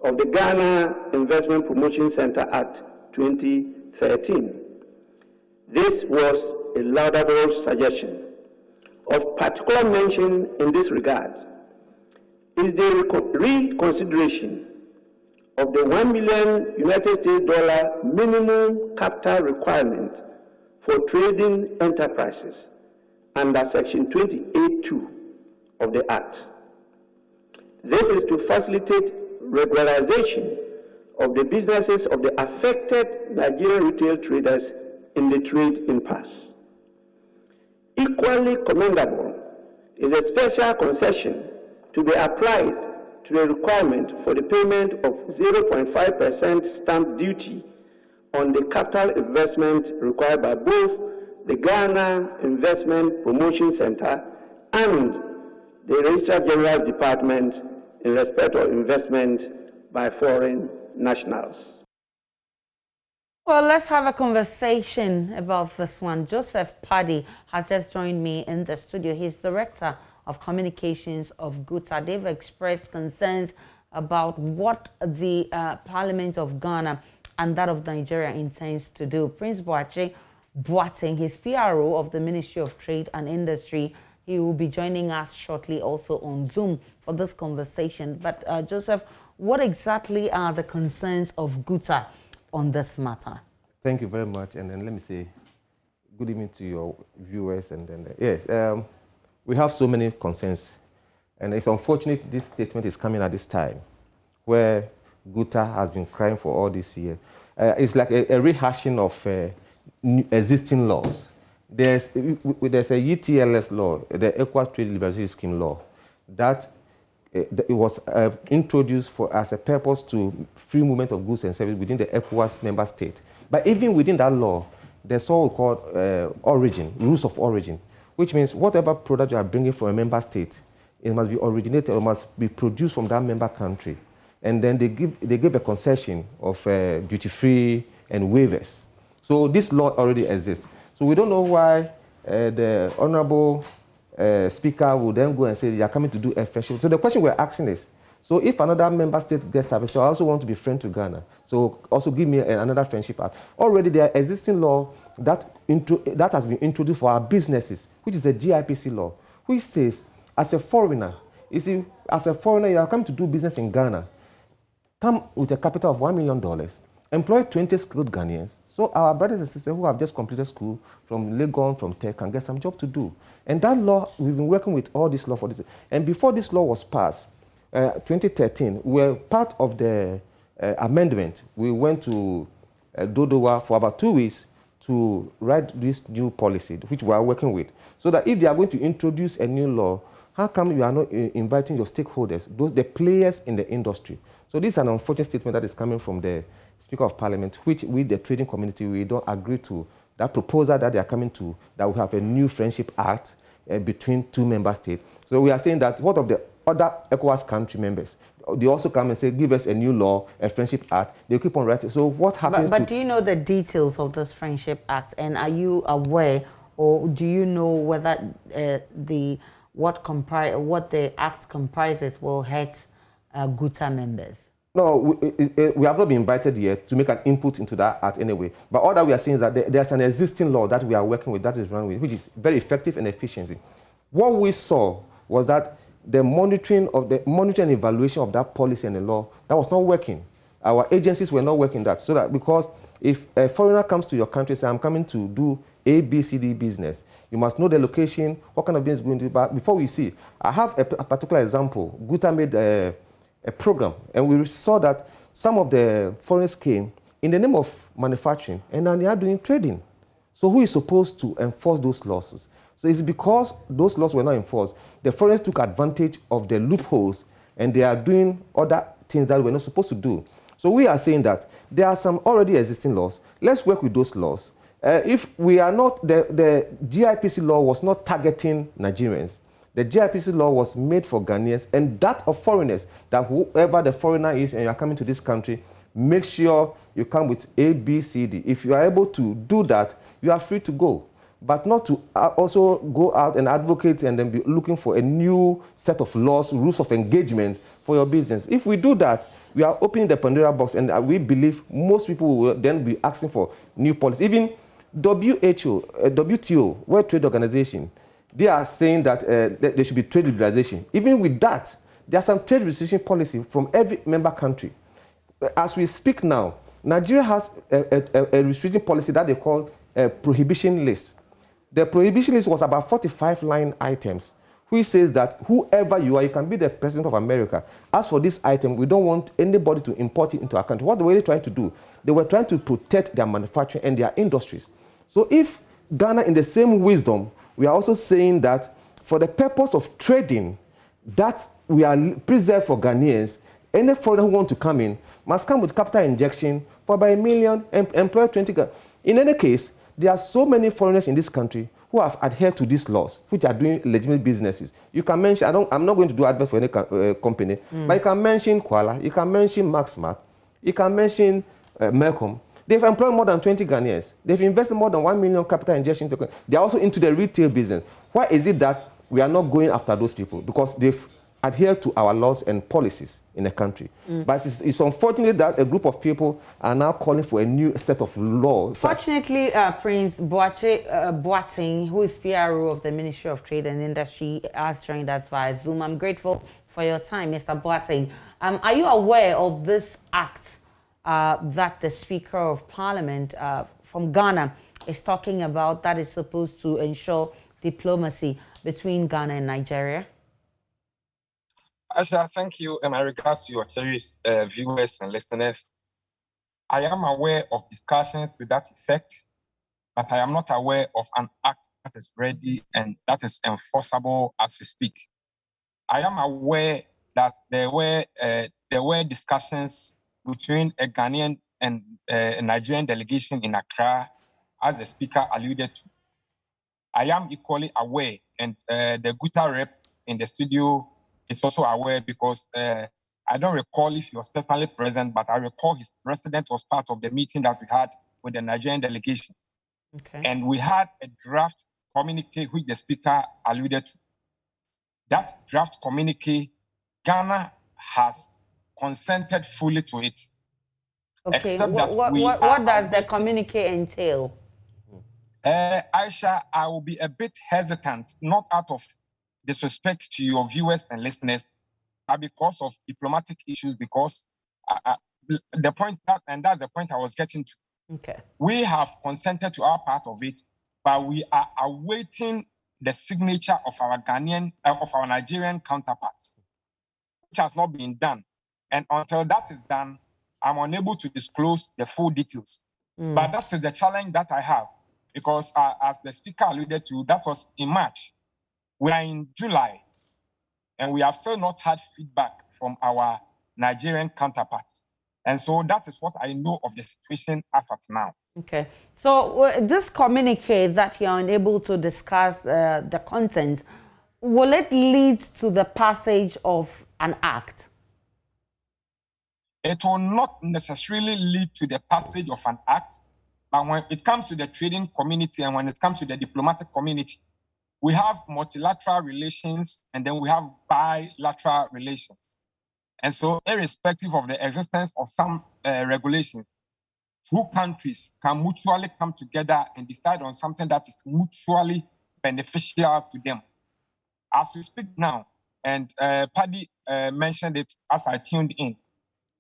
of the Ghana Investment Promotion Center Act 2013. This was a laudable suggestion. Of particular mention in this regard is the reconsideration of the $1 million United States minimum capital requirement for trading enterprises under Section 28(2) of the Act. This is to facilitate regularization of the businesses of the affected Nigerian retail traders in the trade impasse. Equally commendable is a special concession to be applied to the requirement for the payment of 0.5% stamp duty on the capital investment required by both the Ghana Investment Promotion Center and the Registrar General's Department in respect of investment by foreign nationals. Well, let's have a conversation about this one. Joseph Paddy has just joined me in the studio. He's Director of Communications of GUTA. They've expressed concerns about what the Parliament of Ghana and that of Nigeria intends to do. Prince Boateng, his PRO of the Ministry of Trade and Industry, he will be joining us shortly also on Zoom for this conversation. But Joseph, what exactly are the concerns of GUTA on this matter? Thank you very much. And then let me say good evening to your viewers. And then, yes, we have so many concerns. And it's unfortunate this statement is coming at this time where GUTA has been crying for all this year. It's like a rehashing of existing laws. There's a UTLS law, the ECOWAS Trade Liberalization Scheme law, that it was introduced as a purpose to free movement of goods and services within the ECOWAS member state. But even within that law, there's what we call origin, rules of origin, which means whatever product you are bringing from a member state, it must be originated or must be produced from that member country. And then they give a concession of duty-free and waivers. So this law already exists. So we don't know why the Honorable Speaker will then go and say, you are coming to do a friendship. So the question we're asking is, so if another member state gets service, so I also want to be friend to Ghana, so also give me another friendship act. Already there are existing law that has been introduced for our businesses, which is the GIPC law, which says, as a foreigner, you see, as a foreigner, you are coming to do business in Ghana, come with a capital of $1 million, employ 20 skilled Ghanaians, so our brothers and sisters who have just completed school from Legon, from Tech, can get some job to do. And that law, we've been working with all this law for this. And before this law was passed, 2013, we were part of the amendment. We went to Dodowa for about 2 weeks to write this new policy, which we are working with, so that if they are going to introduce a new law, how come you are not inviting your stakeholders, the players in the industry? So this is an unfortunate statement that is coming from the Speaker of Parliament, which we, the trading community, we don't agree to. That proposal that they are coming to, that we have a new friendship act between two member states. So we are saying that what of the other ECOWAS country members, they also come and say, give us a new law, a friendship act. They keep on writing. So what happens But do you know the details of this friendship act? And are you aware, or do you know whether what the act comprises will hurt GUTA members? No, we have not been invited yet to make an input into that act anyway. But all that we are saying is that there's an existing law that we are working with, that is run with, which is very effective and efficient. What we saw was that the monitoring and evaluation of that policy and the law, that was not working. Our agencies were not working that. So that because if a foreigner comes to your country and says, I'm coming to do A, B, C, D business, you must know the location, what kind of business going to do. But before we see, I have a particular example. GUTA made a program, and we saw that some of the foreigners came in the name of manufacturing, and now they are doing trading. So who is supposed to enforce those laws? So it's because those laws were not enforced. The foreigners took advantage of the loopholes, and they are doing other things that we're not supposed to do. So we are saying that there are some already existing laws. Let's work with those laws. If we are not, the GIPC law was not targeting Nigerians. The GIPC law was made for Ghanaians, and that of foreigners, that whoever the foreigner is and you are coming to this country, make sure you come with A, B, C, D. If you are able to do that, you are free to go. But not to also go out and advocate and then be looking for a new set of laws, rules of engagement for your business. If we do that, we are opening the Pandora box, and we believe most people will then be asking for new policy. Even WTO, World Trade Organization, they are saying that there should be trade liberalization. Even with that, there are some trade restriction policy from every member country. As we speak now, Nigeria has a restriction policy that they call a prohibition list. The prohibition list was about 45 line items, which says that whoever you are, you can be the president of America. As for this item, we don't want anybody to import it into our country. What were they trying to do? They were trying to protect their manufacturing and their industries. So if Ghana, in the same wisdom, we are also saying that for the purpose of trading, that we are preserved for Ghanaians, any foreigner who wants to come in must come with capital injection for about $1 million, employ 20. In any case, there are so many foreigners in this country who have adhered to these laws, which are doing legitimate businesses. You can mention, I'm not going to do advert for any company, but you can mention Kuala, you can mention Maxmark, you can mention Melcom. They've employed more than 20 Ghanaians. They've invested more than $1 million capital injection. They're also into the retail business. Why is it that we are not going after those people? Because they've adhere to our laws and policies in the country. But it's unfortunate that a group of people are now calling for a new set of laws. Fortunately, Prince Boateng, who is PRO of the Ministry of Trade and Industry, has joined us via Zoom. I'm grateful for your time, Mr. Boateng. Are you aware of this act that the Speaker of Parliament from Ghana is talking about that is supposed to ensure diplomacy between Ghana and Nigeria? Asha, thank you, and my regards to your cherished viewers and listeners. I am aware of discussions to that effect, but I am not aware of an act that is ready and that is enforceable as we speak. I am aware that there were discussions between a Ghanaian and a Nigerian delegation in Accra, as the speaker alluded to. I am equally aware, and the Guta rep in the studio is also aware, because I don't recall if he was personally present, but I recall his president was part of the meeting that we had with the Nigerian delegation. Okay. And we had a draft communique which the speaker alluded to. That draft communique, Ghana has consented fully to it. Okay, what does the communique entail? Aisha, I will be a bit hesitant, not out of disrespect to your viewers and listeners, but because of diplomatic issues, because the point that's the point I was getting to. Okay. We have consented to our part of it, but we are awaiting the signature of our Nigerian counterparts, which has not been done. And until that is done, I'm unable to disclose the full details. But that is the challenge that I have, because as the speaker alluded to, that was in March. We are in July, and we have still not had feedback from our Nigerian counterparts. And so that is what I know of the situation as at now. Okay. So this communique that you're unable to discuss the content, will it lead to the passage of an act? It will not necessarily lead to the passage of an act, but when it comes to the trading community and when it comes to the diplomatic community, we have multilateral relations and then we have bilateral relations. And so irrespective of the existence of some regulations, two countries can mutually come together and decide on something that is mutually beneficial to them. As we speak now, and Paddy mentioned it as I tuned in,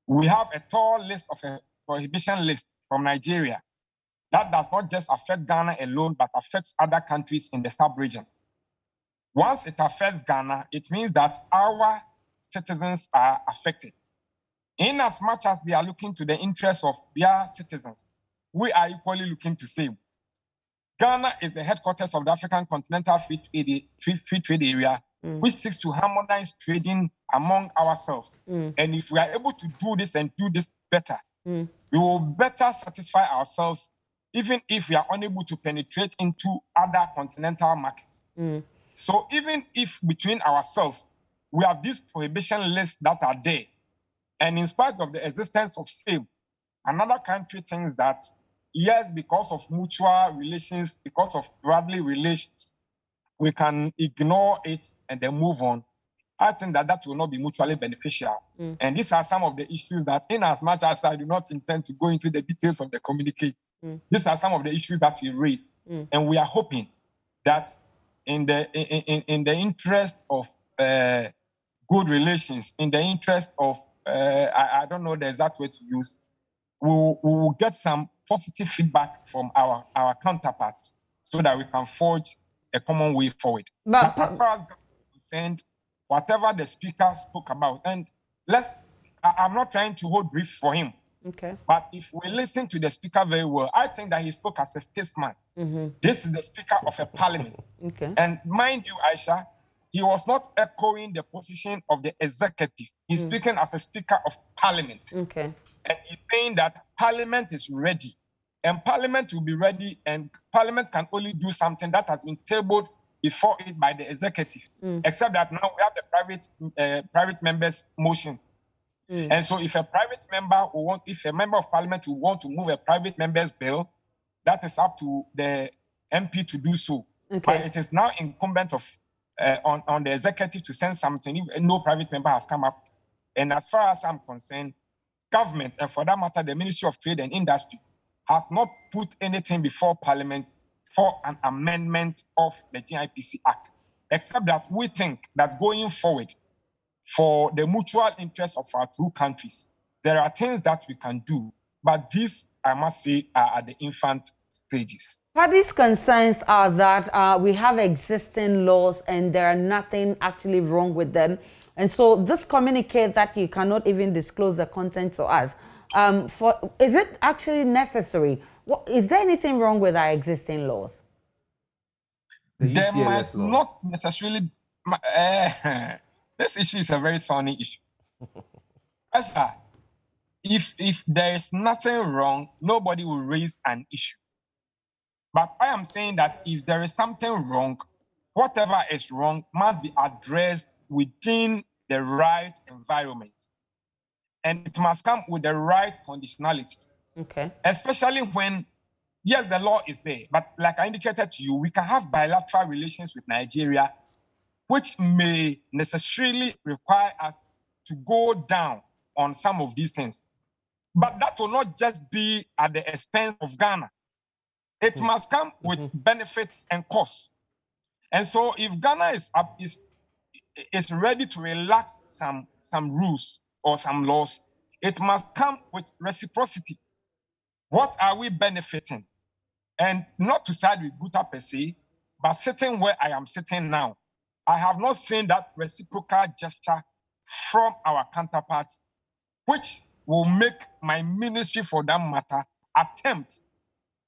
we have a tall list of a prohibition list from Nigeria. That does not just affect Ghana alone, but affects other countries in the sub-region. Once it affects Ghana, it means that our citizens are affected. In as much as they are looking to the interests of their citizens, we are equally looking to save. Ghana is the headquarters of the African Continental Free Trade Area, which seeks to harmonize trading among ourselves. And if we are able to do this and do this better, we will better satisfy ourselves, even if we are unable to penetrate into other continental markets. So even if between ourselves, we have these prohibition lists that are there, and in spite of the existence of SALE, another country thinks that, yes, because of mutual relations, because of brotherly relations, we can ignore it and then move on. I think that that will not be mutually beneficial. And these are some of the issues that, in as much as I do not intend to go into the details of the communique, these are some of the issues that we raise. And we are hoping that in the interest of good relations, in the interest of, I don't know the exact way to use, we will get some positive feedback from our counterparts so that we can forge a common way forward. But as far as concerned, whatever the speaker spoke about, and I'm not trying to hold brief for him. Okay. But if we listen to the speaker very well, I think that he spoke as a statesman. This is the speaker of a parliament. Okay. And mind you, Aisha, he was not echoing the position of the executive. He's speaking as a speaker of parliament. Okay. And he's saying that parliament is ready. And parliament will be ready, and parliament can only do something that has been tabled before it by the executive. Except that now we have the private members' motion. And so if a private member if a member of parliament will want to move a private member's bill, that is up to the MP to do so. Okay. But it is now incumbent of on the executive to send something, no private member has come up. And as far as I'm concerned, government, and for that matter, the Ministry of Trade and Industry, has not put anything before Parliament for an amendment of the GIPC Act, except that we think that going forward, for the mutual interest of our two countries, there are things that we can do, but these, I must say, are at the infant stages. Paddy's concerns are that we have existing laws and there are nothing actually wrong with them. And so this communique that you cannot even disclose the content to us, is it actually necessary? Is there anything wrong with our existing laws? There might not necessarily. This issue is a very thorny issue. If there is nothing wrong, nobody will raise an issue. But I am saying that if there is something wrong, whatever is wrong must be addressed within the right environment. And it must come with the right conditionality. Okay. Especially when, yes, the law is there, but like I indicated to you, we can have bilateral relations with Nigeria, which may necessarily require us to go down on some of these things. But that will not just be at the expense of Ghana. It must come with benefits and costs. And so if Ghana is ready to relax some rules or some laws, it must come with reciprocity. What are we benefiting? And not to side with Guta per se, but sitting where I am sitting now, I have not seen that reciprocal gesture from our counterparts, which will make my ministry, for that matter, attempt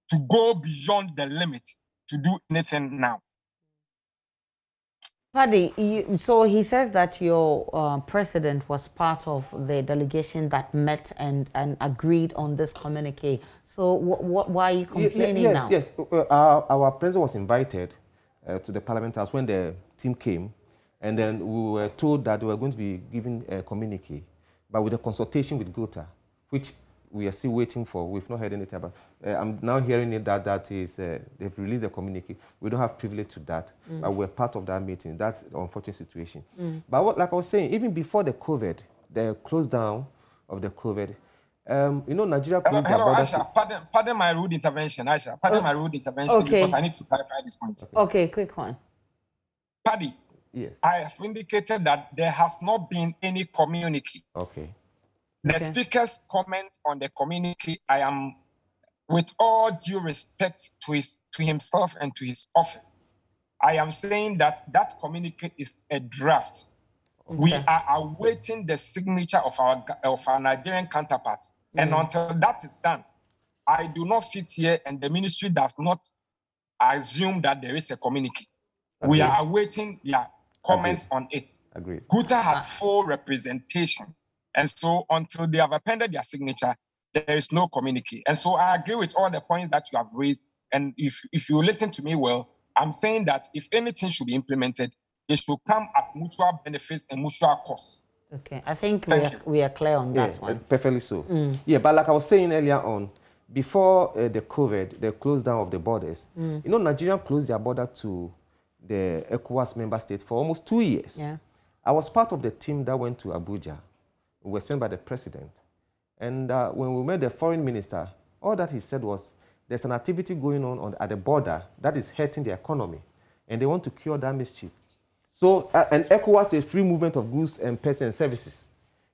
to go beyond the limit to do anything now. Paddy, so he says that your president was part of the delegation that met and agreed on this communique. So why are you complaining now? Yes. Our president was invited to the Parliament House when the team came, and then we were told that they were going to be given a communique, but with a consultation with Guta, which we are still waiting for. We've not heard anything about. I'm now hearing it that is they've released a communique. We don't have privilege to that, but we're part of that meeting. That's an unfortunate situation. But like I was saying, even before the COVID, the close down of the COVID, Nigeria closed their borders. Aisha, pardon my rude intervention, Aisha. Pardon my rude intervention, because I need to clarify this point. Okay, quick one. Paddy, yes. I have indicated that there has not been any communique. Okay. The speaker's comment on the communique, I am, with all due respect to himself and to his office, I am saying that that communique is a draft. Okay. We are awaiting the signature of our Nigerian counterparts. And until that is done, I do not sit here and the ministry does not assume that there is a communique. Agreed. We are awaiting their comments on it. Agreed. Guta had full representation. And so until they have appended their signature, there is no communique. And so I agree with all the points that you have raised. And if you listen to me well, I'm saying that if anything should be implemented, it should come at mutual benefits and mutual costs. Okay, I think we are clear on that one. Perfectly so. Yeah, but like I was saying earlier on, before the COVID, the close down of the borders, Nigeria closed their border to the ECOWAS member state for almost 2 years. Yeah. I was part of the team that went to Abuja. We were sent by the president. And when we met the foreign minister, all that he said was, there's an activity going on at the border that is hurting the economy, and they want to cure that mischief. So, and ECOWAS is free movement of goods and persons and services.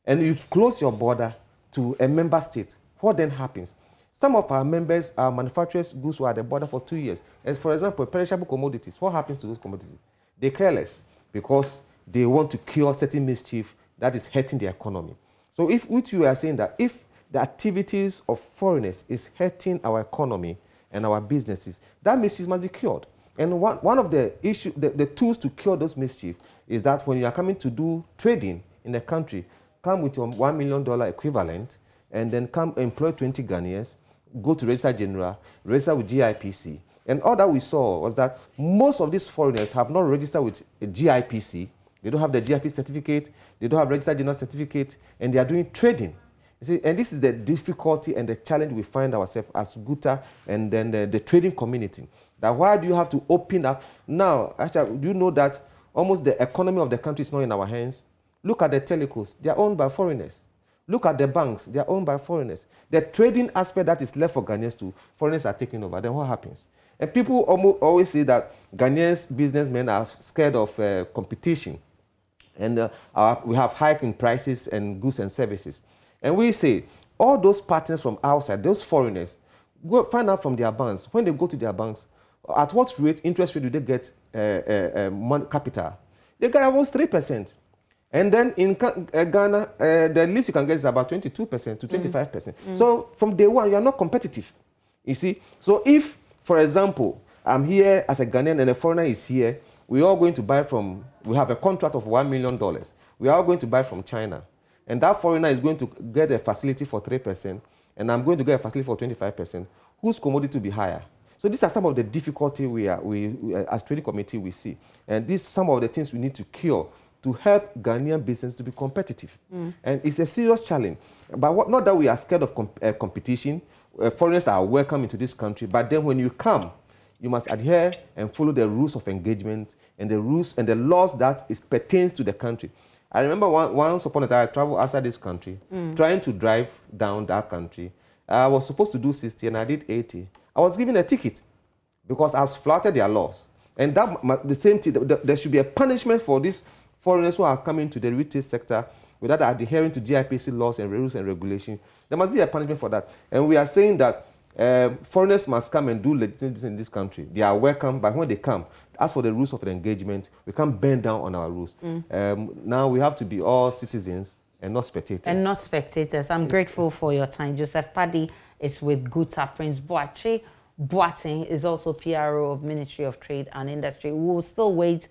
And you've closed your border to a member state. What then happens? Some of our members, our manufacturers, goods were at the border for 2 years. As for example, perishable commodities. What happens to those commodities? They care less because they want to cure certain mischief that is hurting the economy. So which you are saying that if the activities of foreigners is hurting our economy and our businesses, that mischief must be cured. And one of the issues, the tools to cure those mischief is that when you are coming to do trading in the country, come with your $1 million equivalent and then come employ 20 Ghanaians, go to Register General, register with GIPC. And all that we saw was that most of these foreigners have not registered with a GIPC. They don't have the GIP certificate, they don't have registered general certificate, and they are doing trading. You see, and this is the difficulty and the challenge we find ourselves as Guta and then the trading community. That why do you have to open up? Now, actually, do you know that almost the economy of the country is not in our hands. Look at the telecos, they are owned by foreigners. Look at the banks, they are owned by foreigners. The trading aspect that is left for Ghanaians to, foreigners are taking over. Then what happens? And people always say that Ghanaians businessmen are scared of competition. And we have hiking prices and goods and services. And we say, all those partners from outside, those foreigners, go find out from their banks. When they go to their banks, at what rate, interest rate do they get capital? They get almost 3%. And then in Ghana, the least you can get is about 22% to 25%. So from day one, you are not competitive. You see? So if, for example, I'm here as a Ghanaian and a foreigner is here, we're all going to buy from, we have a contract of $1 million. We are all going to buy from China. And that foreigner is going to get a facility for 3%, and I'm going to get a facility for 25%. Whose commodity will be higher? So these are some of the difficulty we as trading committee we see. And these are some of the things we need to cure to help Ghanaian business to be competitive. And it's a serious challenge. But not that we are scared of competition. Foreigners are welcome into this country. But then when you come, you must adhere and follow the rules of engagement and the rules and the laws that pertains to the country. I remember once upon a time, I traveled outside this country, trying to drive down that country. I was supposed to do 60 and I did 80. I was given a ticket because I was flouted their laws. And that, the same thing, there should be a punishment for these foreigners who are coming to the retail sector without adhering to GIPC laws and rules and regulations. There must be a punishment for that. And we are saying that foreigners must come and do legitimate business in this country. They are welcome, but when they come, as for the rules of the engagement, we can't bend down on our rules. Now we have to be all citizens and not spectators. And not spectators. I'm grateful for your time. Joseph Paddy is with Guta. Prince Boache Boateng is also PRO of Ministry of Trade and Industry. We will still wait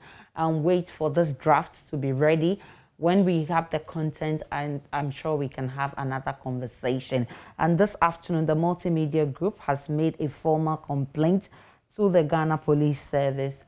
for this draft to be ready. When we have the content, and I'm sure we can have another conversation. And this afternoon, the Multimedia Group has made a formal complaint to the Ghana Police Service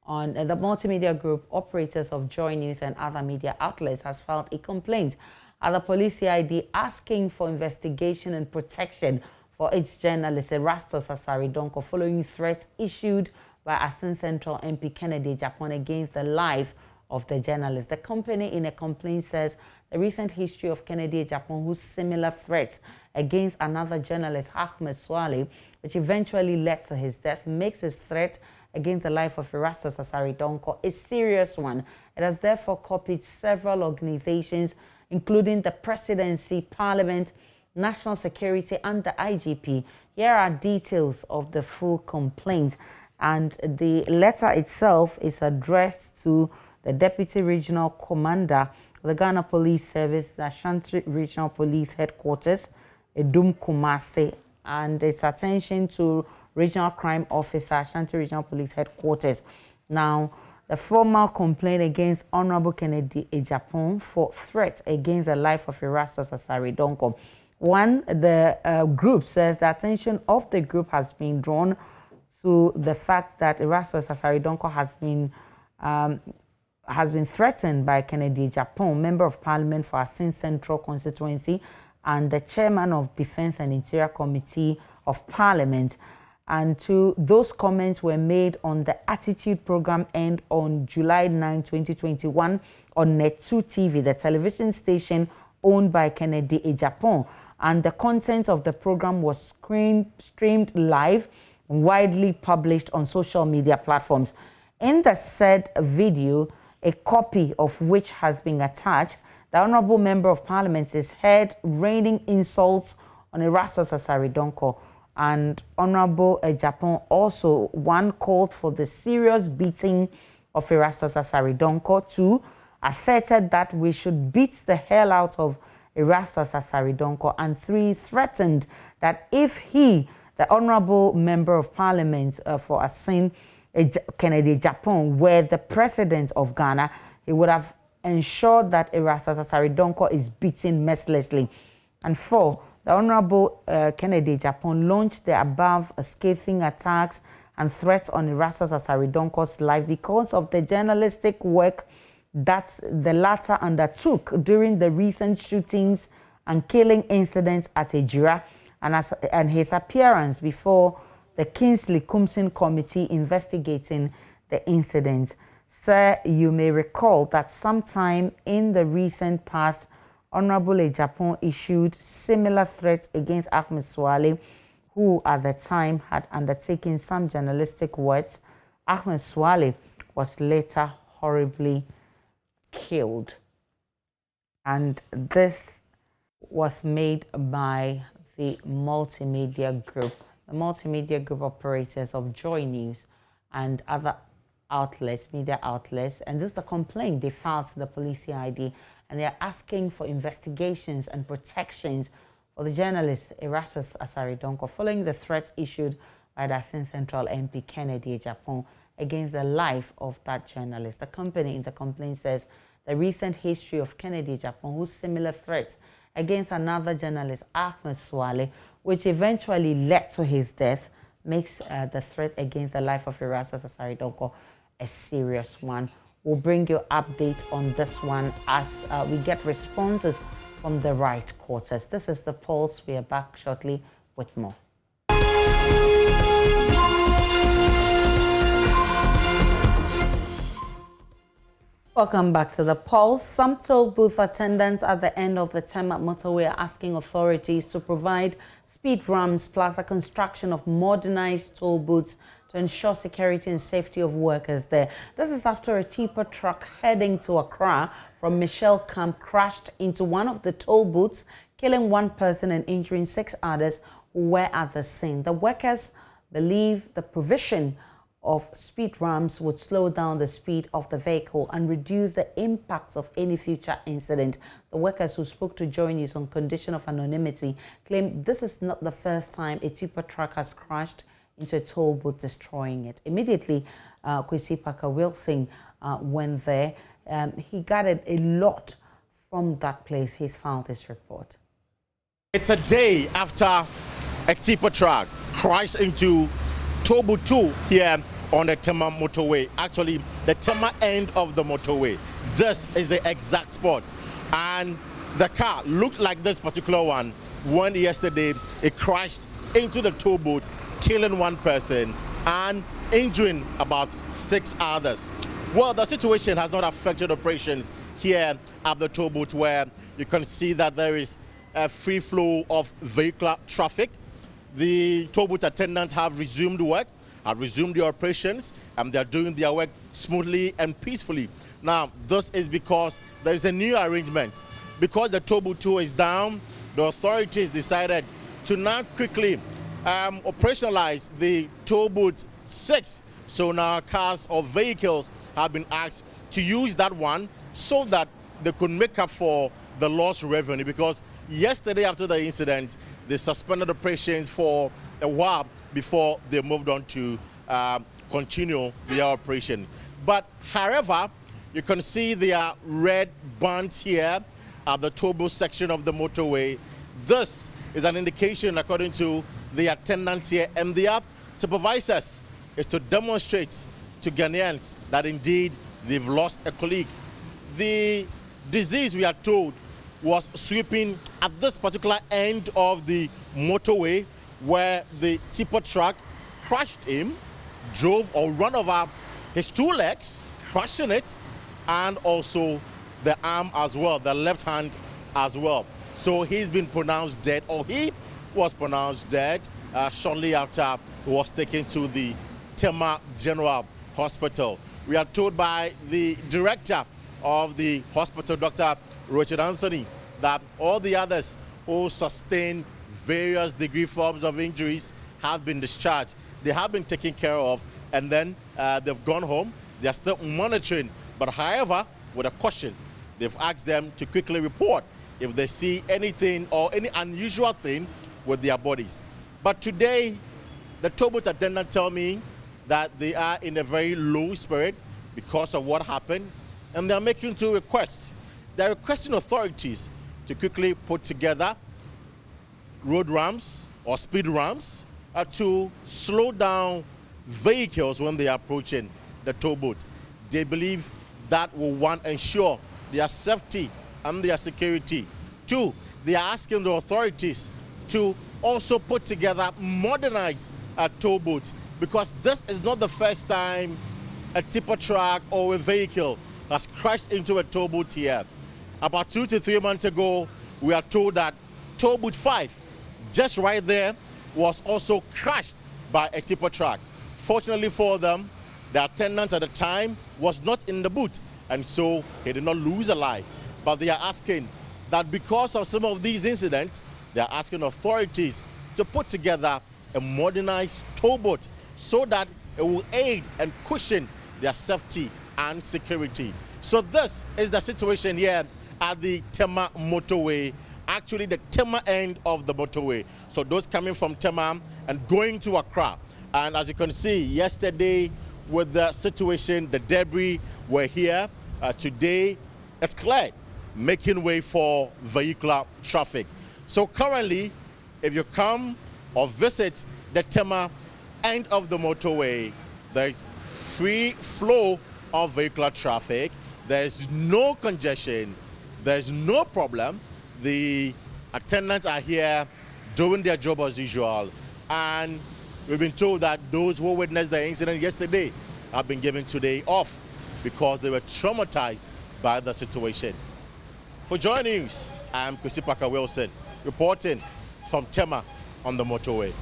on the Multimedia Group. Operators of JoyNews and other media outlets has filed a complaint at the police CID asking for investigation and protection for its journalist Erastus Asari Donko following threats issued by Asin Central MP Kennedy Japan against the life of the journalist. The company in a complaint says the recent history of Kennedy Japan, whose similar threats against another journalist, Ahmed Swale, which eventually led to his death, makes his threat against the life of Erastus Asari Donko a serious one. It has therefore copied several organizations, including the Presidency, Parliament, National Security, and the IGP. Here are details of the full complaint. And the letter itself is addressed to the Deputy Regional Commander of the Ghana Police Service, the Ashanti Regional Police Headquarters, Edum Kumase, and its attention to Regional Crime Officer, Ashanti Regional Police Headquarters. Now, the formal complaint against Honorable Kennedy Ejapon for threat against the life of Erastus Asari Donko. One, the group says the attention of the group has been drawn to the fact that Erastus Asari Donko has been threatened by Kennedy Japan, Member of Parliament for Asin Central constituency and the Chairman of Defense and Interior Committee of Parliament. And those comments were made on the Attitude program and on July 9, 2021 on Net2 TV, the television station owned by Kennedy Japan. And the content of the program was streamed live, widely published on social media platforms. In the said video, a copy of which has been attached, the Honorable Member of Parliament is heard raining insults on Erastus Asari Donko. And Honorable Japan also, one, called for the serious beating of Erastus Asari Donko. Two, asserted that we should beat the hell out of Erastus Asari Donko. And three, threatened that if he, the Honorable Member of Parliament for Asin Kennedy Japan, were the President of Ghana, he would have ensured that Erastus Asari Donko is beaten mercilessly. And four, the Honorable Kennedy Japan launched the above scathing attacks and threats on Erastus Asari Donko's life because of the journalistic work that the latter undertook during the recent shootings and killing incidents at EJURA and his appearance before the Kingsley Kumsin Committee investigating the incident. Sir, you may recall that sometime in the recent past, Honorable Ejapon issued similar threats against Ahmed Swale, who at the time had undertaken some journalistic works. Ahmed Swale was later horribly killed. And this was made by the multimedia group. The multimedia group operators of JoyNews and other outlets, media outlets, and this is the complaint they filed to the police CID, and they are asking for investigations and protections for the journalist Erastus Asare Donko following the threats issued by the Asin Central MP Kennedy Ejapon against the life of that journalist. The company in the complaint says the recent history of Kennedy Ejapon, whose similar threats against another journalist, Ahmed Swale, which eventually led to his death, makes the threat against the life of Erastus Asare Donko a serious one. We'll bring you updates on this one as we get responses from the right quarters. This is The Pulse. We are back shortly with more. Welcome back to The Pulse. Some toll booth attendants at the end of the Tema motorway are asking authorities to provide speed ramps plus the construction of modernized toll booths to ensure security and safety of workers there. This is after a tipper truck heading to Accra from Michelle Camp crashed into one of the toll booths, killing one person and injuring 6 others who were at the scene. The workers believe the provision of speed ramps would slow down the speed of the vehicle and reduce the impacts of any future incident. The workers who spoke to JoyNews on condition of anonymity claim this is not the first time a tipper truck has crashed into a toll booth, destroying it. Immediately, Kwesi Parker-Wilson went there. He gathered a lot from that place. He's found this report. It's a day after a tipper truck crashed into toll booth 2 here on the Tema motorway. Actually, the Tema end of the motorway. This is the exact spot. And the car looked like this particular one when yesterday it crashed into the toll booth, killing one person and injuring about 6 others. Well, the situation has not affected operations here at the toll booth, where you can see that there is a free flow of vehicular traffic. The toll booth attendants have resumed work, have resumed their operations, and they're doing their work smoothly and peacefully. Now, this is because there is a new arrangement. Because the toll booth 2 is down, the authorities decided to now quickly operationalize the toll booth 6. So now cars or vehicles have been asked to use that one so that they could make up for the lost revenue, because yesterday after the incident, they suspended operations for a while before they moved on to continue their operation. But however, you can see there red bands here at the toll booth section of the motorway. This is an indication, according to the attendants here and their supervisors, is to demonstrate to Ghanaians that indeed they've lost a colleague. The disease, we are told, was sweeping at this particular end of the motorway where the tipper truck crushed him, drove or ran over his 2 legs, crushing it, and also the arm as well, the left hand as well. So he's been pronounced dead, or he was pronounced dead shortly after he was taken to the Tema General Hospital. We are told by the director of the hospital, Dr. Richard Anthony, that all the others who sustained various degree forms of injuries have been discharged. They have been taken care of, and then they've gone home. They are still monitoring, but however, with a caution, they've asked them to quickly report if they see anything or any unusual thing with their bodies. But today, the toll booth attendant tell me that they are in a very low spirit because of what happened, and they're making 2 requests. They're requesting authorities to quickly put together road ramps or speed ramps to slow down vehicles when they are approaching the toll booth. They believe that will, 1, ensure their safety and their security. 2, they are asking the authorities to also put together modernized toll booths, because this is not the first time a tipper truck or a vehicle has crashed into a toll booth here. About 2 to 3 months ago, we are told that toll booth 5, just right there, was also crashed by a tipper truck. Fortunately for them, the attendant at the time was not in the booth, and so he did not lose a life. But they are asking that because of some of these incidents, they are asking authorities to put together a modernized toll booth so that it will aid and cushion their safety and security. So this is the situation here at the Tema motorway, actually the Tema end of the motorway. So those coming from Tema and going to Accra. And as you can see, yesterday with the situation, the debris were here. Today, it's cleared, making way for vehicular traffic. So currently, if you come or visit the Tema end of the motorway, there's free flow of vehicular traffic. There's no congestion. There's no problem. The attendants are here doing their job as usual. And we've been told that those who witnessed the incident yesterday have been given today off because they were traumatized by the situation. For JoyNews, I'm Kwesi Parker Wilson, reporting from Tema on the motorway.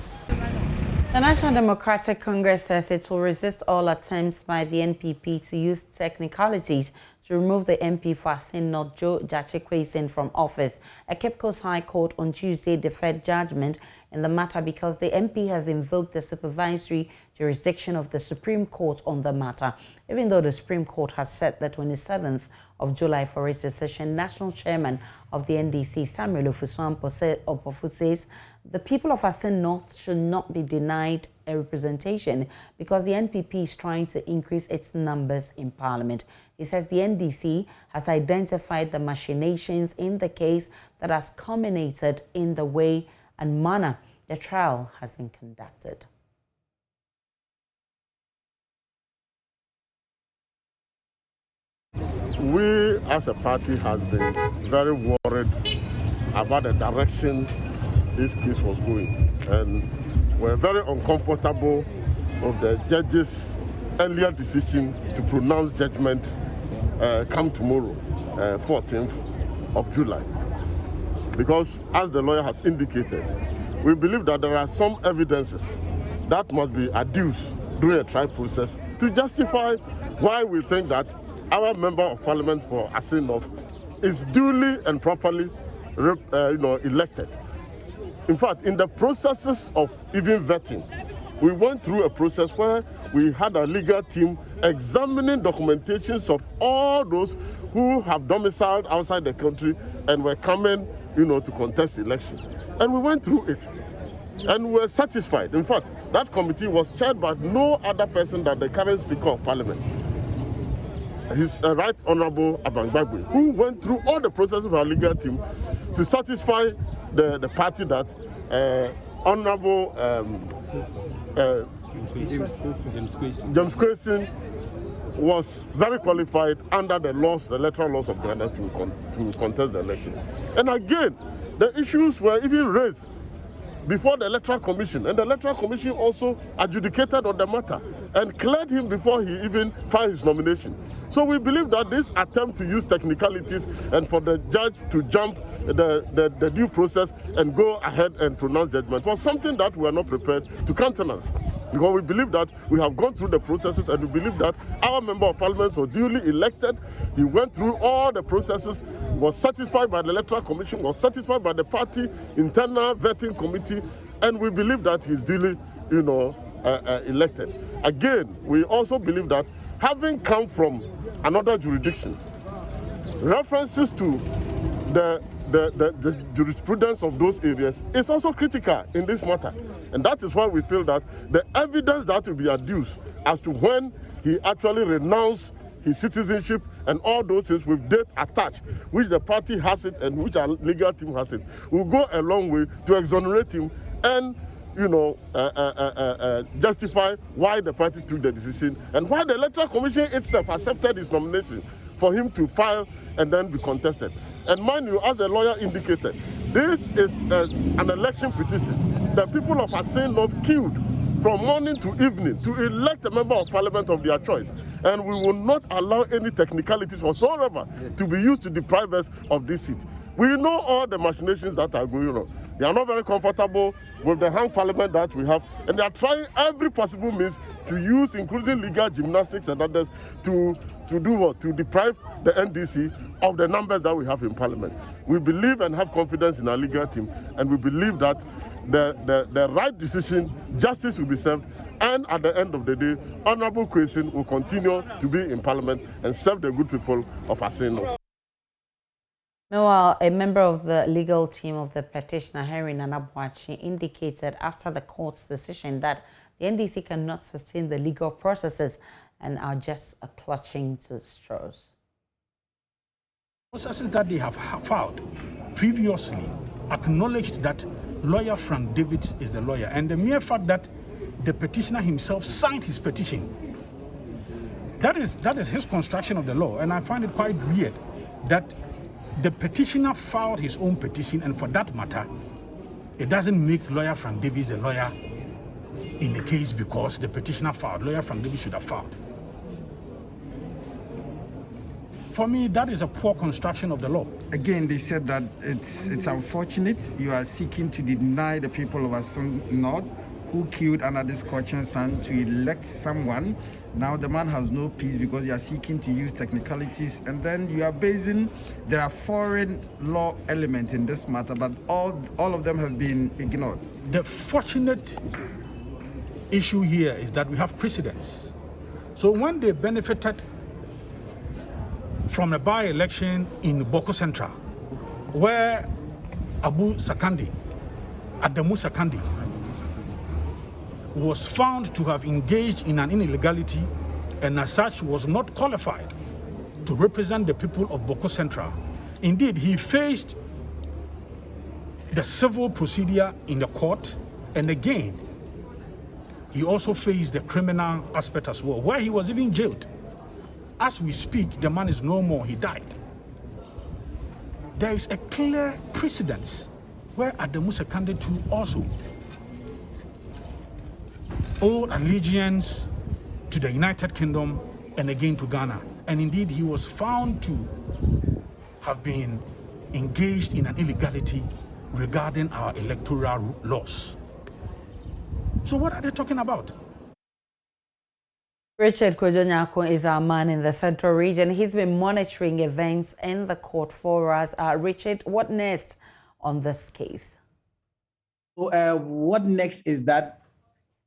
The National Democratic Congress says it will resist all attempts by the NPP to use technicalities to remove the MP for Asin North Joe Jachikwesin from office. A Cape Coast High Court on Tuesday deferred judgment in the matter because the MP has invoked the supervisory jurisdiction of the Supreme Court on the matter. Even though the Supreme Court has set the 27th of July for its decision, National Chairman of the NDC, Samuel Ofosu says the people of Asin North should not be denied a representation because the NPP is trying to increase its numbers in Parliament. He says the NDC has identified the machinations in the case that has culminated in the way and manner the trial has been conducted. We as a party have been very worried about the direction this case was going, and we're very uncomfortable with the judge's earlier decision to pronounce judgment come tomorrow, 14th of July. Because as the lawyer has indicated, we believe that there are some evidences that must be adduced during a trial process to justify why we think that our member of parliament for Asin North is duly and properly elected. In fact, in the processes of even vetting, we went through a process where we had a legal team examining documentations of all those who have domiciled outside the country and were coming, to contest elections. And we went through it. And we were satisfied. In fact, that committee was chaired by no other person than the current Speaker of Parliament, His Right Honourable Ablakwe, who went through all the processes of our legal team to satisfy the party that Honourable James Kwesi was very qualified under the laws, the electoral laws of Ghana to contest the election. And again, the issues were even raised before the Electoral Commission, and the Electoral Commission also adjudicated on the matter and cleared him before he even filed his nomination. So we believe that this attempt to use technicalities and for the judge to jump the due process and go ahead and pronounce judgment was something that we are not prepared to countenance. Because we believe that we have gone through the processes and we believe that our member of parliament was duly elected. He went through all the processes, was satisfied by the Electoral Commission, was satisfied by the party internal vetting committee, and we believe that he's duly, elected. Again, we also believe that having come from another jurisdiction, references to the jurisprudence of those areas is also critical in this matter. And that is why we feel that the evidence that will be adduced as to when he actually renounced his citizenship and all those things with date attached, which the party has it and which our legal team has it, will go a long way to exonerate him and justify why the party took the decision and why the Electoral Commission itself accepted his nomination for him to file and then be contested. And mind you, as the lawyer indicated, this is an election petition. The people of Asin North queued from morning to evening to elect a member of parliament of their choice. And we will not allow any technicalities whatsoever to be used to deprive us of this seat. We know all the machinations that are going on. They are not very comfortable with the hung parliament that we have, and they are trying every possible means to use, including legal gymnastics and others, to do what? To deprive the NDC of the numbers that we have in parliament. We believe and have confidence in our legal team, and we believe that the right decision, justice will be served, and at the end of the day, Honorable Kwesi will continue to be in parliament and serve the good people of Asino. Meanwhile, a member of the legal team of the petitioner, Henry Nanabuachi, indicated after the court's decision that the NDC cannot sustain the legal processes and are just clutching to straws. Processes that they have filed previously acknowledged that lawyer Frank David is the lawyer, and the mere fact that the petitioner himself signed his petition, that is his construction of the law, and I find it quite weird that the petitioner filed his own petition, and for that matter, it doesn't make lawyer Frank Davis the lawyer in the case because the petitioner filed. Lawyer Frank Davis should have filed. For me, that is a poor construction of the law. Again, they said that it's unfortunate you are seeking to deny the people of Assin North who killed under this scorching sun to elect someone. Now the man has no peace because you are seeking to use technicalities, and then you are basing, there are foreign law elements in this matter, but all of them have been ignored. The fortunate issue here is that we have precedents. So when they benefited from a by-election in Boko Central, where Adamu Sakandi, was found to have engaged in an illegality and as such was not qualified to represent the people of Boko Central. Indeed, he faced the civil procedure in the court, and again, he also faced the criminal aspect as well, where he was even jailed. As we speak, the man is no more, he died. There is a clear precedence where Adamu Sakandi too also owed allegiance to the United Kingdom and again to Ghana. And indeed, he was found to have been engaged in an illegality regarding our electoral laws. So what are they talking about? Richard Kojonyako is our man in the Central Region. He's been monitoring events in the court for us. Richard, what next on this case? What next is that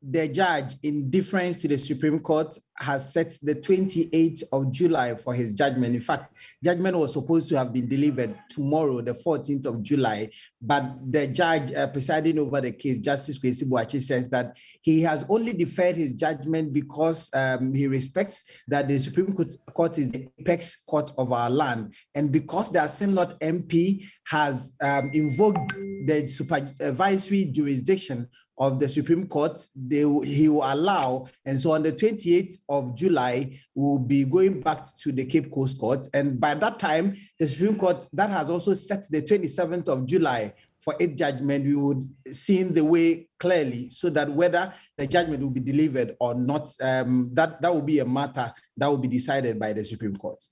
the judge, in deference to the Supreme Court, has set the 28th of July for his judgment. In fact, judgment was supposed to have been delivered tomorrow, the 14th of July, but the judge presiding over the case, Justice Kwesi Boakye, says that he has only deferred his judgment because he respects that the Supreme Court is the apex court of our land, and because the Assin North MP has invoked the supervisory jurisdiction of the Supreme Court, he will allow, and so on the 28th of July, we'll be going back to the Cape Coast Court, and by that time, the Supreme Court, that has also set the 27th of July for its judgment. We would see the way clearly, so that whether the judgment will be delivered or not, that will be a matter that will be decided by the Supreme Court.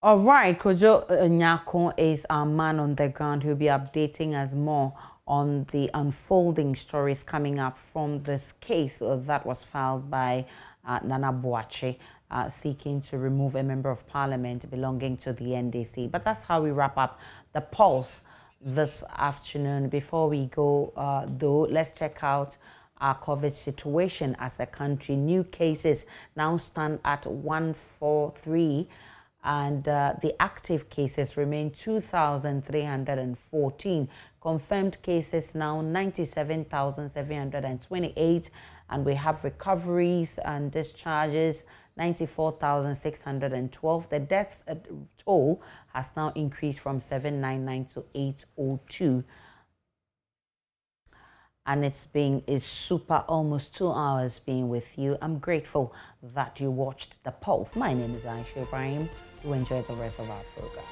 All right, Kojo Nyako is our man on the ground. He'll be updating us more on the unfolding stories coming up from this case that was filed by Nanabuachi, seeking to remove a member of parliament belonging to the NDC. But that's how we wrap up the pulse this afternoon. Before we go, though, let's check out our COVID situation as a country. New cases now stand at 143. And the active cases remain 2,314. Confirmed cases now 97,728. And we have recoveries and discharges 94,612. The death toll has now increased from 799 to 802. And it's super almost 2 hours being with you. I'm grateful that you watched The Pulse. My name is Ibrahim. Do enjoy the rest of our program.